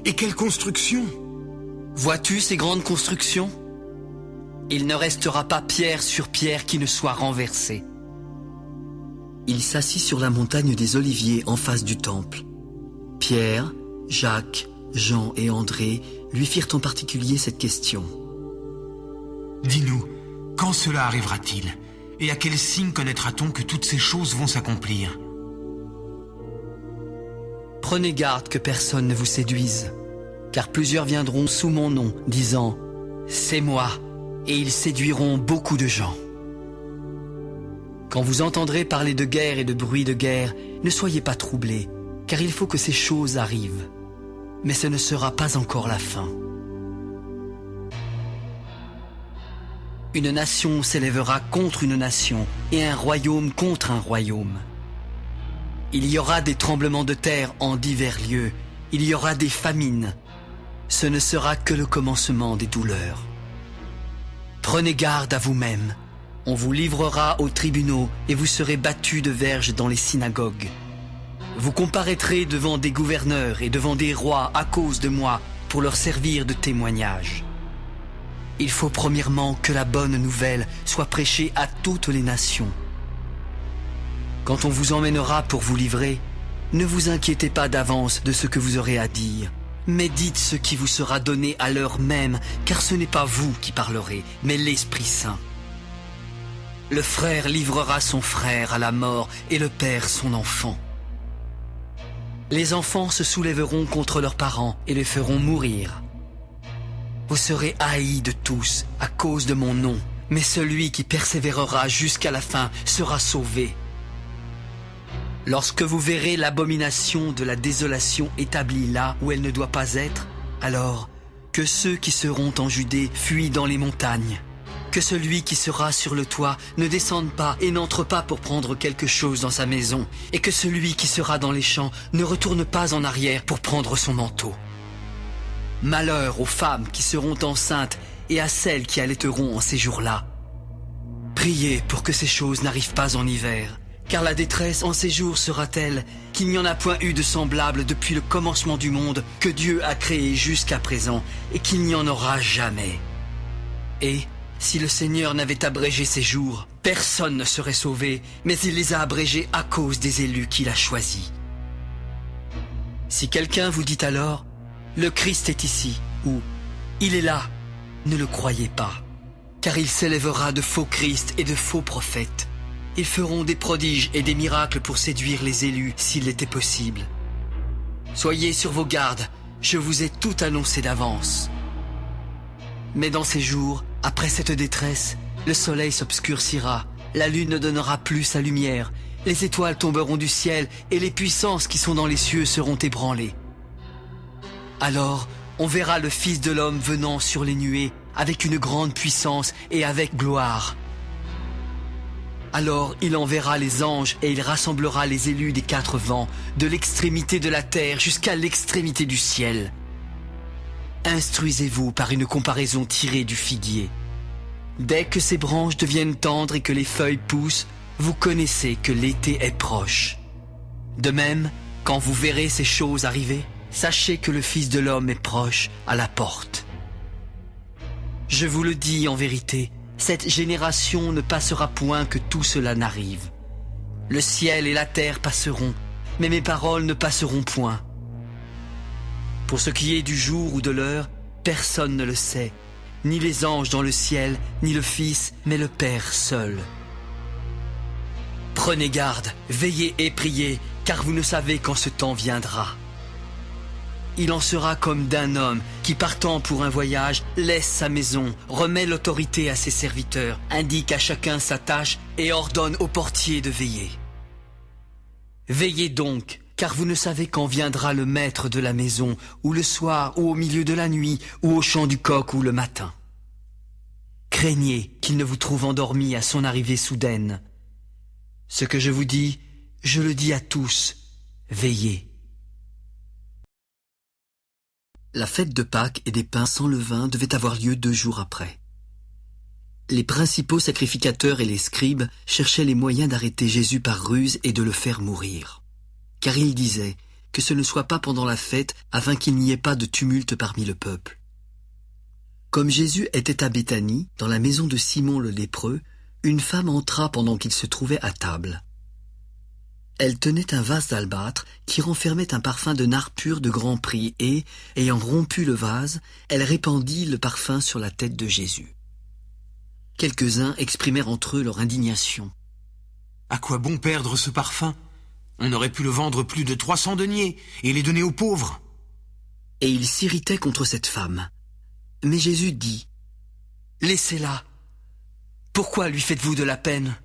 et quelle construction! Vois-tu ces grandes constructions? Il ne restera pas pierre sur pierre qui ne soit renversée. » Il s'assit sur la montagne des Oliviers en face du temple. Pierre, Jacques, Jean et André lui firent en particulier cette question: « Dis-nous, quand cela arrivera-t-il? Et à quel signe connaîtra-t-on que toutes ces choses vont s'accomplir? Prenez garde que personne ne vous séduise, car plusieurs viendront sous mon nom, disant « C'est moi », et ils séduiront beaucoup de gens. Quand vous entendrez parler de guerre et de bruit de guerre, ne soyez pas troublés, car il faut que ces choses arrivent. Mais ce ne sera pas encore la fin. Une nation s'élèvera contre une nation, et un royaume contre un royaume. Il y aura des tremblements de terre en divers lieux, il y aura des famines. Ce ne sera que le commencement des douleurs. Prenez garde à vous-même. On vous livrera aux tribunaux et vous serez battus de verges dans les synagogues. Vous comparaîtrez devant des gouverneurs et devant des rois à cause de moi pour leur servir de témoignage. Il faut premièrement que la bonne nouvelle soit prêchée à toutes les nations. Quand on vous emmènera pour vous livrer, ne vous inquiétez pas d'avance de ce que vous aurez à dire, mais dites ce qui vous sera donné à l'heure même, car ce n'est pas vous qui parlerez, mais l'Esprit Saint. Le frère livrera son frère à la mort et le père son enfant. Les enfants se soulèveront contre leurs parents et les feront mourir. Vous serez haïs de tous à cause de mon nom, mais celui qui persévérera jusqu'à la fin sera sauvé. Lorsque vous verrez l'abomination de la désolation établie là où elle ne doit pas être, alors que ceux qui seront en Judée fuient dans les montagnes. Que celui qui sera sur le toit ne descende pas et n'entre pas pour prendre quelque chose dans sa maison, et que celui qui sera dans les champs ne retourne pas en arrière pour prendre son manteau. Malheur aux femmes qui seront enceintes et à celles qui allaiteront en ces jours-là. Priez pour que ces choses n'arrivent pas en hiver, car la détresse en ces jours sera telle qu'il n'y en a point eu de semblable depuis le commencement du monde que Dieu a créé jusqu'à présent, et qu'il n'y en aura jamais. Et si le Seigneur n'avait abrégé ces jours, personne ne serait sauvé, mais il les a abrégés à cause des élus qu'il a choisis. Si quelqu'un vous dit alors « Le Christ est ici » ou « Il est là », ne le croyez pas, car il s'élèvera de faux Christ et de faux prophètes. Ils feront des prodiges et des miracles pour séduire les élus s'il était possible. Soyez sur vos gardes, je vous ai tout annoncé d'avance. Mais dans ces jours, après cette détresse, le soleil s'obscurcira, la lune ne donnera plus sa lumière, les étoiles tomberont du ciel et les puissances qui sont dans les cieux seront ébranlées. Alors, on verra le Fils de l'homme venant sur les nuées avec une grande puissance et avec gloire. Alors il enverra les anges et il rassemblera les élus des 4 vents, de l'extrémité de la terre jusqu'à l'extrémité du ciel. Instruisez-vous par une comparaison tirée du figuier. Dès que ses branches deviennent tendres et que les feuilles poussent, vous connaissez que l'été est proche. De même, quand vous verrez ces choses arriver, sachez que le Fils de l'homme est proche à la porte. Je vous le dis en vérité, cette génération ne passera point que tout cela n'arrive. Le ciel et la terre passeront, mais mes paroles ne passeront point. Pour ce qui est du jour ou de l'heure, personne ne le sait, ni les anges dans le ciel, ni le Fils, mais le Père seul. Prenez garde, veillez et priez, car vous ne savez quand ce temps viendra. Il en sera comme d'un homme qui, partant pour un voyage, laisse sa maison, remet l'autorité à ses serviteurs, indique à chacun sa tâche et ordonne au portier de veiller. Veillez donc, car vous ne savez quand viendra le maître de la maison, ou le soir, ou au milieu de la nuit, ou au chant du coq, ou le matin. Craignez qu'il ne vous trouve endormi à son arrivée soudaine. Ce que je vous dis, je le dis à tous, veillez. La fête de Pâques et des pains sans levain devait avoir lieu 2 jours après. Les principaux sacrificateurs et les scribes cherchaient les moyens d'arrêter Jésus par ruse et de le faire mourir. Car ils disaient que ce ne soit pas pendant la fête afin qu'il n'y ait pas de tumulte parmi le peuple. Comme Jésus était à Béthanie, dans la maison de Simon le lépreux, une femme entra pendant qu'il se trouvait à table. Elle tenait un vase d'albâtre qui renfermait un parfum de nard pur de grand prix et, ayant rompu le vase, elle répandit le parfum sur la tête de Jésus. Quelques-uns exprimèrent entre eux leur indignation. À quoi bon perdre ce parfum? On aurait pu le vendre plus de 300 deniers et les donner aux pauvres. Et ils s'irritaient contre cette femme. Mais Jésus dit, « Laissez-la. Pourquoi lui faites-vous de la peine?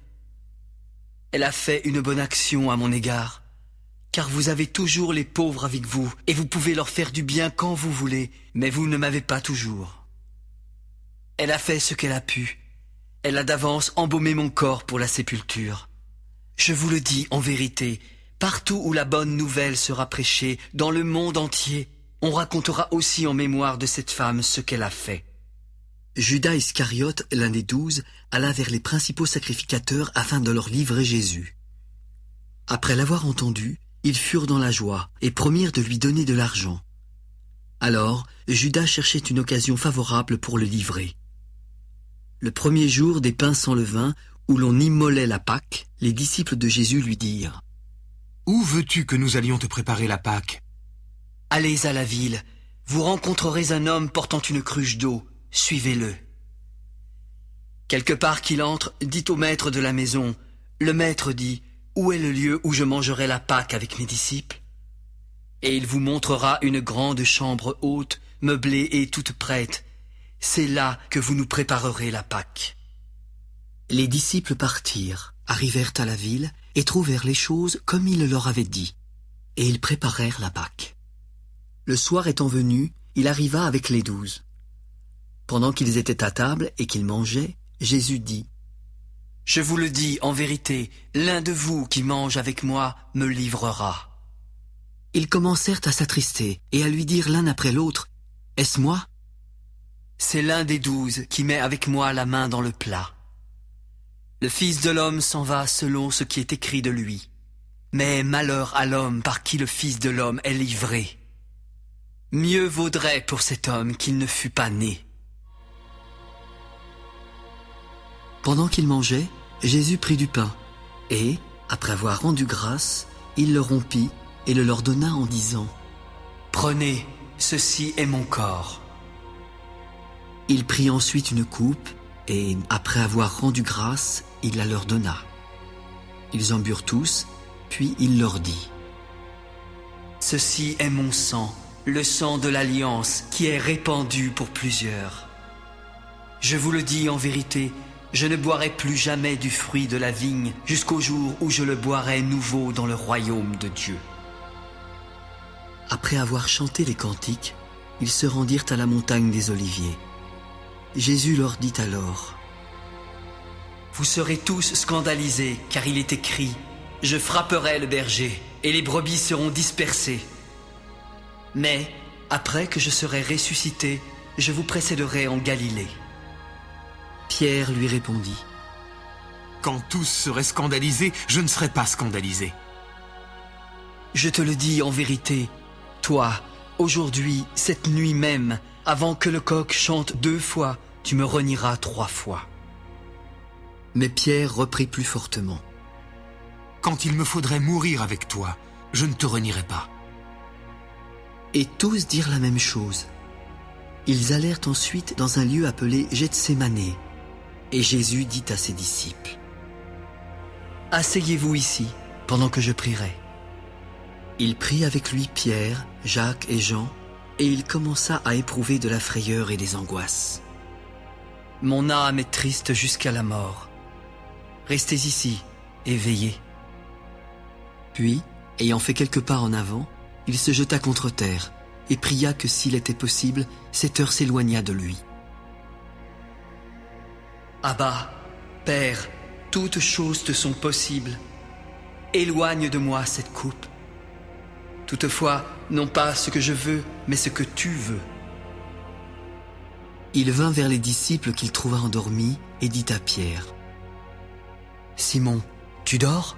Elle a fait une bonne action à mon égard, car vous avez toujours les pauvres avec vous, et vous pouvez leur faire du bien quand vous voulez, mais vous ne m'avez pas toujours. Elle a fait ce qu'elle a pu. Elle a d'avance embaumé mon corps pour la sépulture. Je vous le dis en vérité, partout où la bonne nouvelle sera prêchée, dans le monde entier, on racontera aussi en mémoire de cette femme ce qu'elle a fait. » Judas Iscariote, l'un des 12, alla vers les principaux sacrificateurs afin de leur livrer Jésus. Après l'avoir entendu, ils furent dans la joie et promirent de lui donner de l'argent. Alors, Judas cherchait une occasion favorable pour le livrer. Le premier jour des pains sans levain, où l'on immolait la Pâque, les disciples de Jésus lui dirent, « Où veux-tu que nous allions te préparer la Pâque? Allez à la ville, vous rencontrerez un homme portant une cruche d'eau, suivez-le. Quelque part qu'il entre, dites au maître de la maison, le maître dit, où est le lieu où je mangerai la Pâque avec mes disciples? Et il vous montrera une grande chambre haute, meublée et toute prête. C'est là que vous nous préparerez la Pâque. » Les disciples partirent, arrivèrent à la ville et trouvèrent les choses comme il leur avait dit. Et ils préparèrent la Pâque. Le soir étant venu, il arriva avec les 12. Pendant qu'ils étaient à table et qu'ils mangeaient, Jésus dit, « Je vous le dis en vérité, l'un de vous qui mange avec moi me livrera. » Ils commencèrent à s'attrister et à lui dire l'un après l'autre, « Est-ce moi ?» C'est l'un des 12 qui met avec moi la main dans le plat. Le Fils de l'homme s'en va selon ce qui est écrit de lui. Mais malheur à l'homme par qui le Fils de l'homme est livré. Mieux vaudrait pour cet homme qu'il ne fût pas né. Pendant qu'ils mangeaient, Jésus prit du pain, et, après avoir rendu grâce, il le rompit et le leur donna en disant, « Prenez, ceci est mon corps. » Il prit ensuite une coupe, et, après avoir rendu grâce, il la leur donna. Ils en burent tous, puis il leur dit, « Ceci est mon sang, le sang de l'alliance qui est répandu pour plusieurs. Je vous le dis en vérité, je ne boirai plus jamais du fruit de la vigne jusqu'au jour où je le boirai nouveau dans le royaume de Dieu. » Après avoir chanté les cantiques, ils se rendirent à la montagne des Oliviers. Jésus leur dit alors, « Vous serez tous scandalisés, car il est écrit, « Je frapperai le berger, et les brebis seront dispersées. » Mais, après que je serai ressuscité, je vous précéderai en Galilée. » Pierre lui répondit, « Quand tous seraient scandalisés, je ne serais pas scandalisé. » Je te le dis en vérité, toi, aujourd'hui, cette nuit même, avant que le coq chante 2 fois, tu me renieras 3 fois. Mais Pierre reprit plus fortement, « Quand il me faudrait mourir avec toi, je ne te renierai pas. » Et tous dirent la même chose. Ils allèrent ensuite dans un lieu appelé Gethsémané, et Jésus dit à ses disciples, « Asseyez-vous ici, pendant que je prierai. » Il prit avec lui Pierre, Jacques et Jean, et il commença à éprouver de la frayeur et des angoisses. « Mon âme est triste jusqu'à la mort. Restez ici et veillez. » Puis, ayant fait quelques pas en avant, il se jeta contre terre et pria que s'il était possible, cette heure s'éloignât de lui. « Abba, Père, toutes choses te sont possibles. Éloigne de moi cette coupe. Toutefois, non pas ce que je veux, mais ce que tu veux. » Il vint vers les disciples qu'il trouva endormis et dit à Pierre, « Simon, tu dors?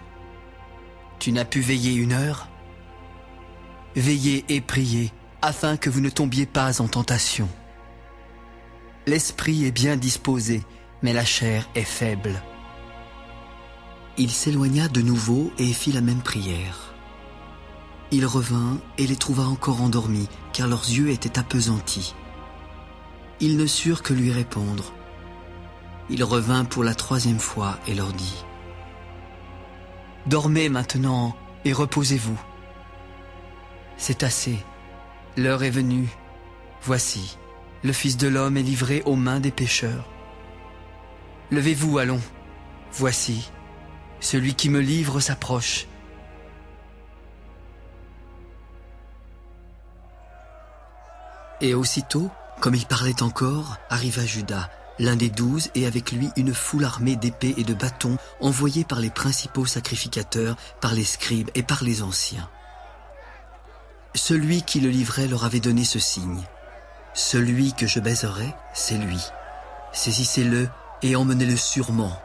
Tu n'as pu veiller 1 heure? Veillez et priez, afin que vous ne tombiez pas en tentation. L'esprit est bien disposé, mais la chair est faible. » Il s'éloigna de nouveau et fit la même prière. Il revint et les trouva encore endormis, car leurs yeux étaient appesantis. Ils ne surent que lui répondre. il revint pour la 3e fois et leur dit : Dormez maintenant et reposez-vous. C'est assez, l'heure est venue. Voici, le Fils de l'homme est livré aux mains des pécheurs. Levez-vous, allons. Voici, celui qui me livre s'approche. Et aussitôt, comme il parlait encore, arriva Judas, l'un des 12, et avec lui une foule armée d'épées et de bâtons, envoyés par les principaux sacrificateurs, par les scribes et par les anciens. Celui qui le livrait leur avait donné ce signe : celui que je baiserai, c'est lui. Saisissez-le et emmenez-le sûrement.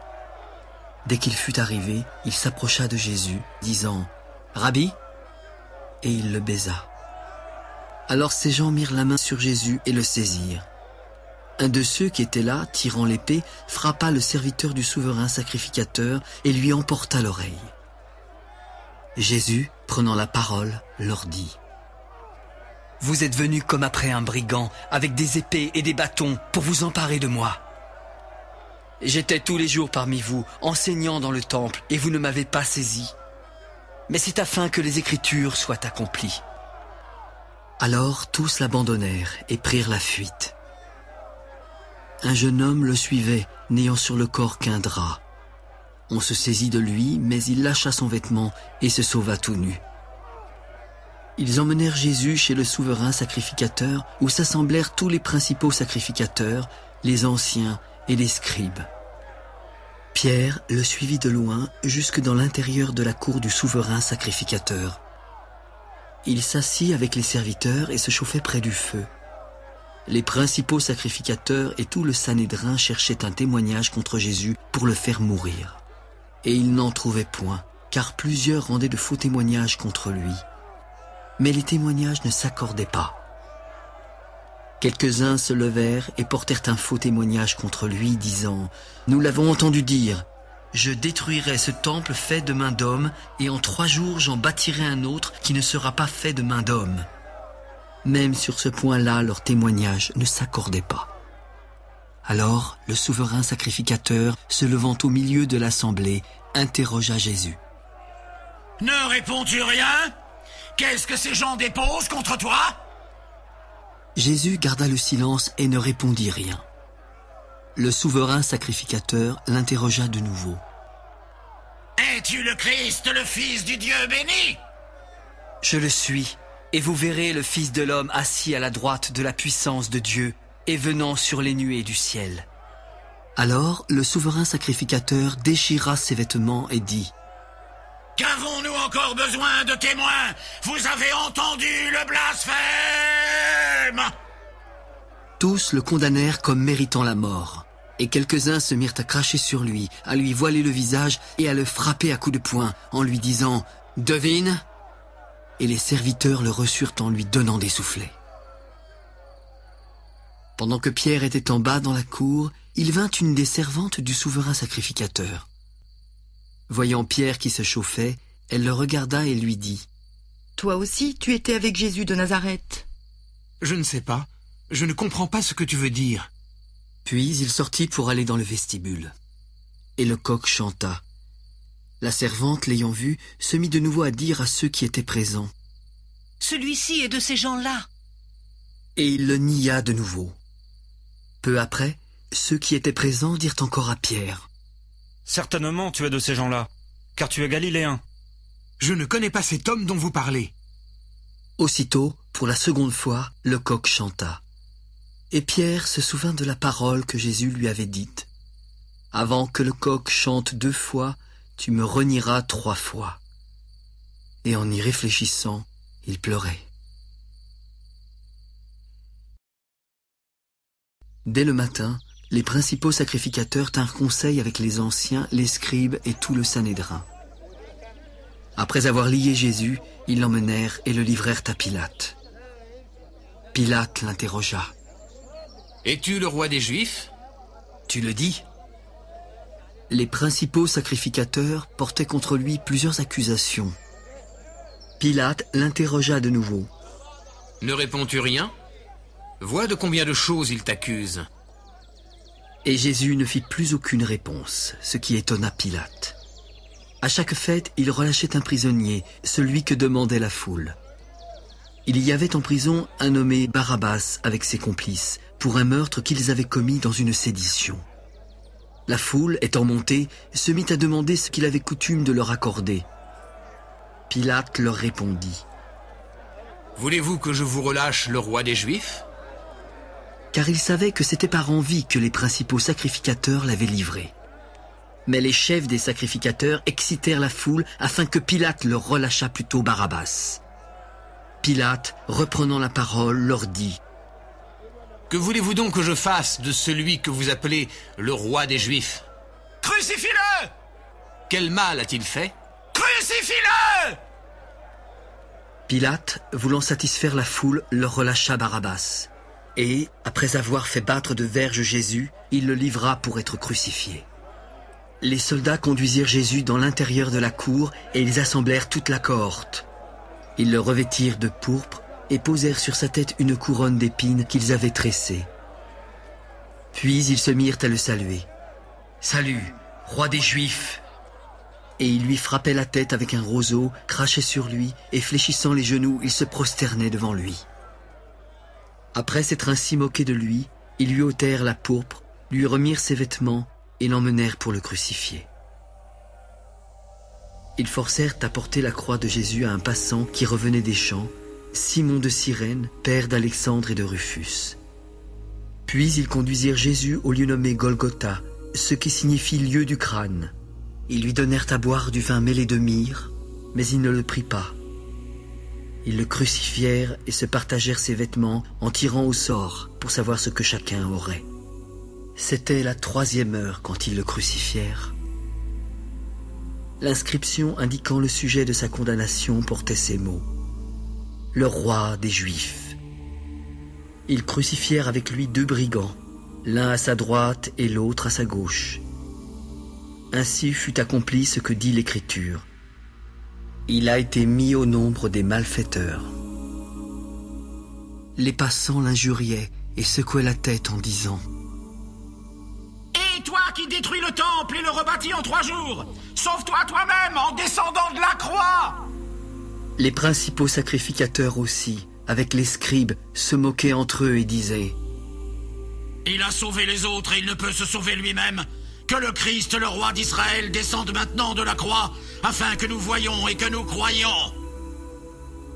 Dès qu'il fut arrivé, il s'approcha de Jésus, disant : Rabbi, et il le baisa. Alors ces gens mirent la main sur Jésus et le saisirent. Un de ceux qui étaient là, tirant l'épée, frappa le serviteur du souverain sacrificateur et lui emporta l'oreille. Jésus, prenant la parole, leur dit : Vous êtes venus comme après un brigand, avec des épées et des bâtons, pour vous emparer de moi. J'étais tous les jours parmi vous, enseignant dans le temple, et vous ne m'avez pas saisi. Mais c'est afin que les Écritures soient accomplies. Alors tous l'abandonnèrent et prirent la fuite. Un jeune homme le suivait, n'ayant sur le corps qu'un drap. On se saisit de lui, mais il lâcha son vêtement et se sauva tout nu. Ils emmenèrent Jésus chez le souverain sacrificateur, où s'assemblèrent tous les principaux sacrificateurs, les anciens et les scribes. Pierre le suivit de loin jusque dans l'intérieur de la cour du souverain sacrificateur. Il s'assit avec les serviteurs et se chauffait près du feu. Les principaux sacrificateurs et tout le Sanhédrin cherchaient un témoignage contre Jésus pour le faire mourir. Et ils n'en trouvaient point, car plusieurs rendaient de faux témoignages contre lui. Mais les témoignages ne s'accordaient pas. Quelques-uns se levèrent et portèrent un faux témoignage contre lui, disant : Nous l'avons entendu dire, je détruirai ce temple fait de main d'homme, et en 3 jours j'en bâtirai un autre qui ne sera pas fait de main d'homme. Même sur ce point-là, leurs témoignages ne s'accordaient pas. Alors, le souverain sacrificateur, se levant au milieu de l'assemblée, interrogea Jésus. « Ne réponds-tu rien ? Qu'est-ce que ces gens déposent contre toi ?» Jésus garda le silence et ne répondit rien. Le souverain sacrificateur l'interrogea de nouveau. « Es-tu le Christ, le Fils du Dieu béni ?» Je le suis, et vous verrez le Fils de l'homme assis à la droite de la puissance de Dieu et venant sur les nuées du ciel. Alors le souverain sacrificateur déchira ses vêtements et dit : Qu'avons-nous encore besoin de témoins ? Vous avez entendu le blasphème ! Tous le condamnèrent comme méritant la mort. Et quelques-uns se mirent à cracher sur lui, à lui voiler le visage et à le frapper à coups de poing, en lui disant « Devine !» Et les serviteurs le reçurent en lui donnant des soufflets. Pendant que Pierre était en bas dans la cour, il vint une des servantes du souverain sacrificateur. Voyant Pierre qui se chauffait, elle le regarda et lui dit : « Toi aussi, tu étais avec Jésus de Nazareth. » Je ne sais pas. Je ne comprends pas ce que tu veux dire. Puis il sortit pour aller dans le vestibule. Et le coq chanta. La servante, l'ayant vu, se mit de nouveau à dire à ceux qui étaient présents : « Celui-ci est de ces gens-là. » Et il le nia de nouveau. Peu après, ceux qui étaient présents dirent encore à Pierre : « Certainement tu es de ces gens-là, car tu es galiléen. » Je ne connais pas cet homme dont vous parlez. Aussitôt, pour la seconde fois, le coq chanta. Et Pierre se souvint de la parole que Jésus lui avait dite : « Avant que le coq chante 2 fois, tu me renieras 3 fois. » Et en y réfléchissant, il pleurait. Dès le matin, les principaux sacrificateurs tinrent conseil avec les anciens, les scribes et tout le Sanhédrin. Après avoir lié Jésus, ils l'emmenèrent et le livrèrent à Pilate. Pilate l'interrogea. « Es-tu le roi des Juifs ?» ?»« Tu le dis. » Les principaux sacrificateurs portaient contre lui plusieurs accusations. Pilate l'interrogea de nouveau. « Ne réponds-tu rien ? Vois de combien de choses il t'accuse. » Et Jésus ne fit plus aucune réponse, ce qui étonna Pilate. À chaque fête, il relâchait un prisonnier, celui que demandait la foule. Il y avait en prison un nommé Barabbas avec ses complices, pour un meurtre qu'ils avaient commis dans une sédition. La foule, étant montée, se mit à demander ce qu'il avait coutume de leur accorder. Pilate leur répondit. « Voulez-vous que je vous relâche le roi des Juifs ?» Car il savait que c'était par envie que les principaux sacrificateurs l'avaient livré. Mais les chefs des sacrificateurs excitèrent la foule afin que Pilate leur relâchât plutôt Barabbas. Pilate, reprenant la parole, leur dit « Que voulez-vous donc que je fasse de celui que vous appelez le roi des Juifs ?»« Crucifie-le !»« Quel mal a-t-il fait ?»« Crucifie-le !» Pilate, voulant satisfaire la foule, leur relâcha Barabbas. Et, après avoir fait battre de verges Jésus, il le livra pour être crucifié. Les soldats conduisirent Jésus dans l'intérieur de la cour et ils assemblèrent toute la cohorte. Ils le revêtirent de pourpre et posèrent sur sa tête une couronne d'épines qu'ils avaient tressée. Puis ils se mirent à le saluer. « Salut, roi des Juifs !» Et ils lui frappaient la tête avec un roseau, crachaient sur lui et fléchissant les genoux, ils se prosternaient devant lui. Après s'être ainsi moqués de lui, ils lui ôtèrent la pourpre, lui remirent ses vêtements et l'emmenèrent pour le crucifier. Ils forcèrent à porter la croix de Jésus à un passant qui revenait des champs, Simon de Cyrène, père d'Alexandre et de Rufus. Puis ils conduisirent Jésus au lieu nommé Golgotha, ce qui signifie lieu du crâne. Ils lui donnèrent à boire du vin mêlé de myrrhe, mais il ne le prit pas. Ils le crucifièrent et se partagèrent ses vêtements en tirant au sort pour savoir ce que chacun aurait. C'était la 3e heure quand ils le crucifièrent. L'inscription indiquant le sujet de sa condamnation portait ces mots. Le roi des Juifs. Ils crucifièrent avec lui 2 brigands, l'un à sa droite et l'autre à sa gauche. Ainsi fut accompli ce que dit l'Écriture. Il a été mis au nombre des malfaiteurs. Les passants l'injuriaient et secouaient la tête en disant « Et toi qui détruis le temple et le rebâtis en 3 jours, sauve-toi toi-même en descendant de la croix !» Les principaux sacrificateurs aussi, avec les scribes, se moquaient entre eux et disaient « Il a sauvé les autres et il ne peut se sauver lui-même. Que le Christ, le roi d'Israël, descende maintenant de la croix, afin que nous voyions et que nous croyions. »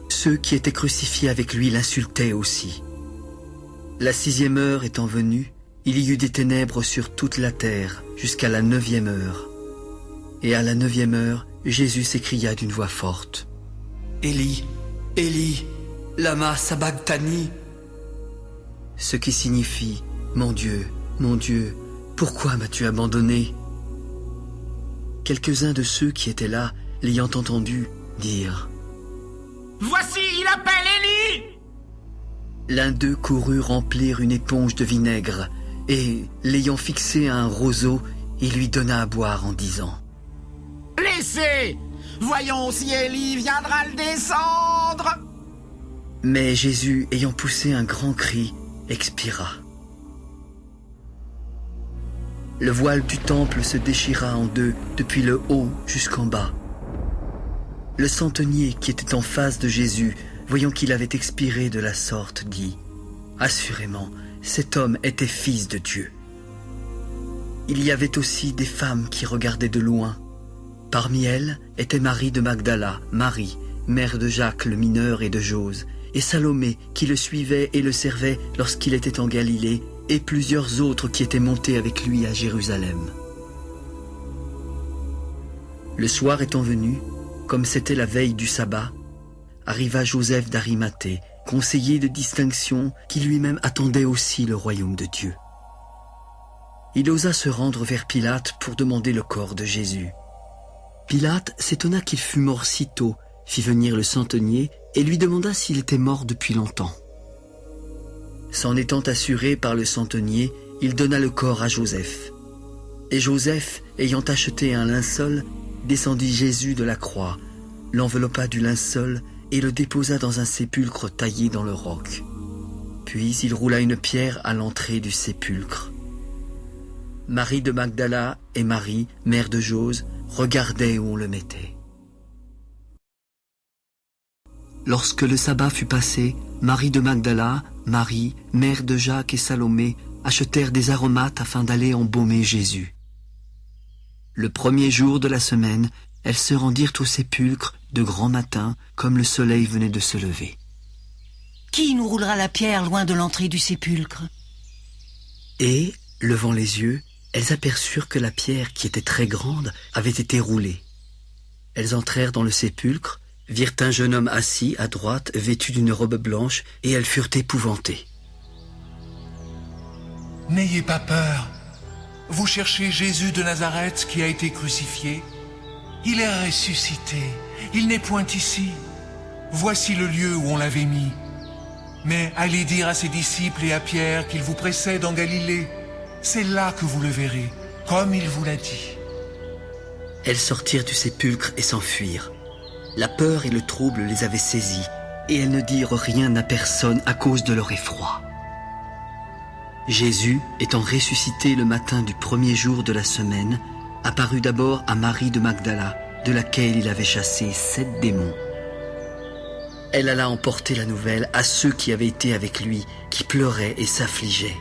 Ceux qui étaient crucifiés avec lui l'insultaient aussi. La 6e heure étant venue, il y eut des ténèbres sur toute la terre, jusqu'à la 9e heure. Et à la 9e heure, Jésus s'écria d'une voix forte. « Élie, Élie, lama sabachthani » ce qui signifie « Mon Dieu, pourquoi m'as-tu abandonné ?» Quelques-uns de ceux qui étaient là, l'ayant entendu, dirent « Voici, il appelle Élie !» L'un d'eux courut remplir une éponge de vinaigre, et, l'ayant fixé à un roseau, il lui donna à boire en disant « Laissez ! Voyons si Élie viendra le descendre !» Mais Jésus, ayant poussé un grand cri, expira. Le voile du temple se déchira en 2, depuis le haut jusqu'en bas. Le centenier qui était en face de Jésus, voyant qu'il avait expiré de la sorte, dit « Assurément, cet homme était fils de Dieu. » Il y avait aussi des femmes qui regardaient de loin. Parmi elles était Marie de Magdala, Marie, mère de Jacques le mineur et de Jose, et Salomé qui le suivait et le servait lorsqu'il était en Galilée, et plusieurs autres qui étaient montés avec lui à Jérusalem. Le soir étant venu, comme c'était la veille du sabbat, arriva Joseph d'Arimathée, conseiller de distinction qui lui-même attendait aussi le royaume de Dieu. Il osa se rendre vers Pilate pour demander le corps de Jésus. Pilate s'étonna qu'il fût mort si tôt, fit venir le centenier et lui demanda s'il était mort depuis longtemps. S'en étant assuré par le centenier, il donna le corps à Joseph. Et Joseph, ayant acheté un linceul, descendit Jésus de la croix, l'enveloppa du linceul et le déposa dans un sépulcre taillé dans le roc. Puis il roula une pierre à l'entrée du sépulcre. Marie de Magdala et Marie, mère de Jose, regardaient où on le mettait. Lorsque le sabbat fut passé, Marie de Magdala, Marie, mère de Jacques et Salomé, achetèrent des aromates afin d'aller embaumer Jésus. Le premier jour de la semaine, elles se rendirent au sépulcre de grand matin, comme le soleil venait de se lever. Qui nous roulera la pierre loin de l'entrée du sépulcre? Et, levant les yeux, elles aperçurent que la pierre, qui était très grande, avait été roulée. Elles entrèrent dans le sépulcre, virent un jeune homme assis à droite, vêtu d'une robe blanche, et elles furent épouvantées. N'ayez pas peur. Vous cherchez Jésus de Nazareth qui a été crucifié. Il est ressuscité. Il n'est point ici. Voici le lieu où on l'avait mis. Mais allez dire à ses disciples et à Pierre qu'il vous précède en Galilée. C'est là que vous le verrez, comme il vous l'a dit. Elles sortirent du sépulcre et s'enfuirent. La peur et le trouble les avaient saisies, et elles ne dirent rien à personne à cause de leur effroi. Jésus, étant ressuscité le matin du premier jour de la semaine, apparut d'abord à Marie de Magdala, de laquelle il avait chassé 7 démons. Elle alla emporter la nouvelle à ceux qui avaient été avec lui, qui pleuraient et s'affligeaient.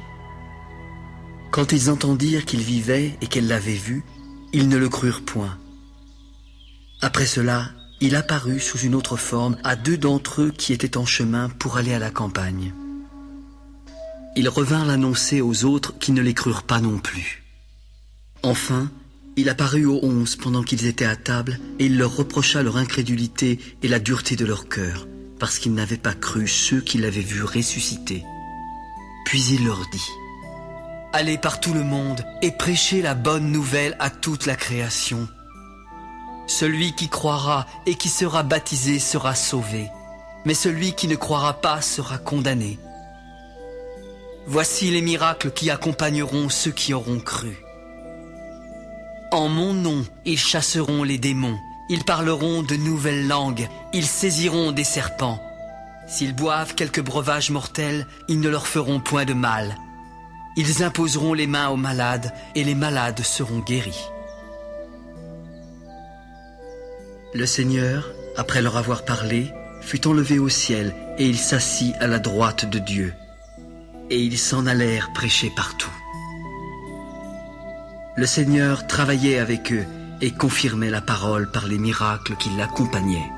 Quand ils entendirent qu'il vivait et qu'elle l'avait vu, ils ne le crurent point. Après cela, il apparut sous une autre forme à 2 d'entre eux qui étaient en chemin pour aller à la campagne. Ils revinrent l'annoncer aux autres qui ne les crurent pas non plus. Enfin, il apparut aux 11 pendant qu'ils étaient à table, et il leur reprocha leur incrédulité et la dureté de leur cœur, parce qu'ils n'avaient pas cru ceux qui l'avaient vu ressusciter. Puis il leur dit: « Allez par tout le monde et prêchez la bonne nouvelle à toute la création. Celui qui croira et qui sera baptisé sera sauvé, mais celui qui ne croira pas sera condamné. Voici les miracles qui accompagneront ceux qui auront cru. En mon nom, ils chasseront les démons, ils parleront de nouvelles langues, ils saisiront des serpents. S'ils boivent quelques breuvages mortels, ils ne leur feront point de mal. Ils imposeront les mains aux malades, et les malades seront guéris. » Le Seigneur, après leur avoir parlé, fut enlevé au ciel, et il s'assit à la droite de Dieu. Et ils s'en allèrent prêcher partout. Le Seigneur travaillait avec eux et confirmait la parole par les miracles qui l'accompagnaient.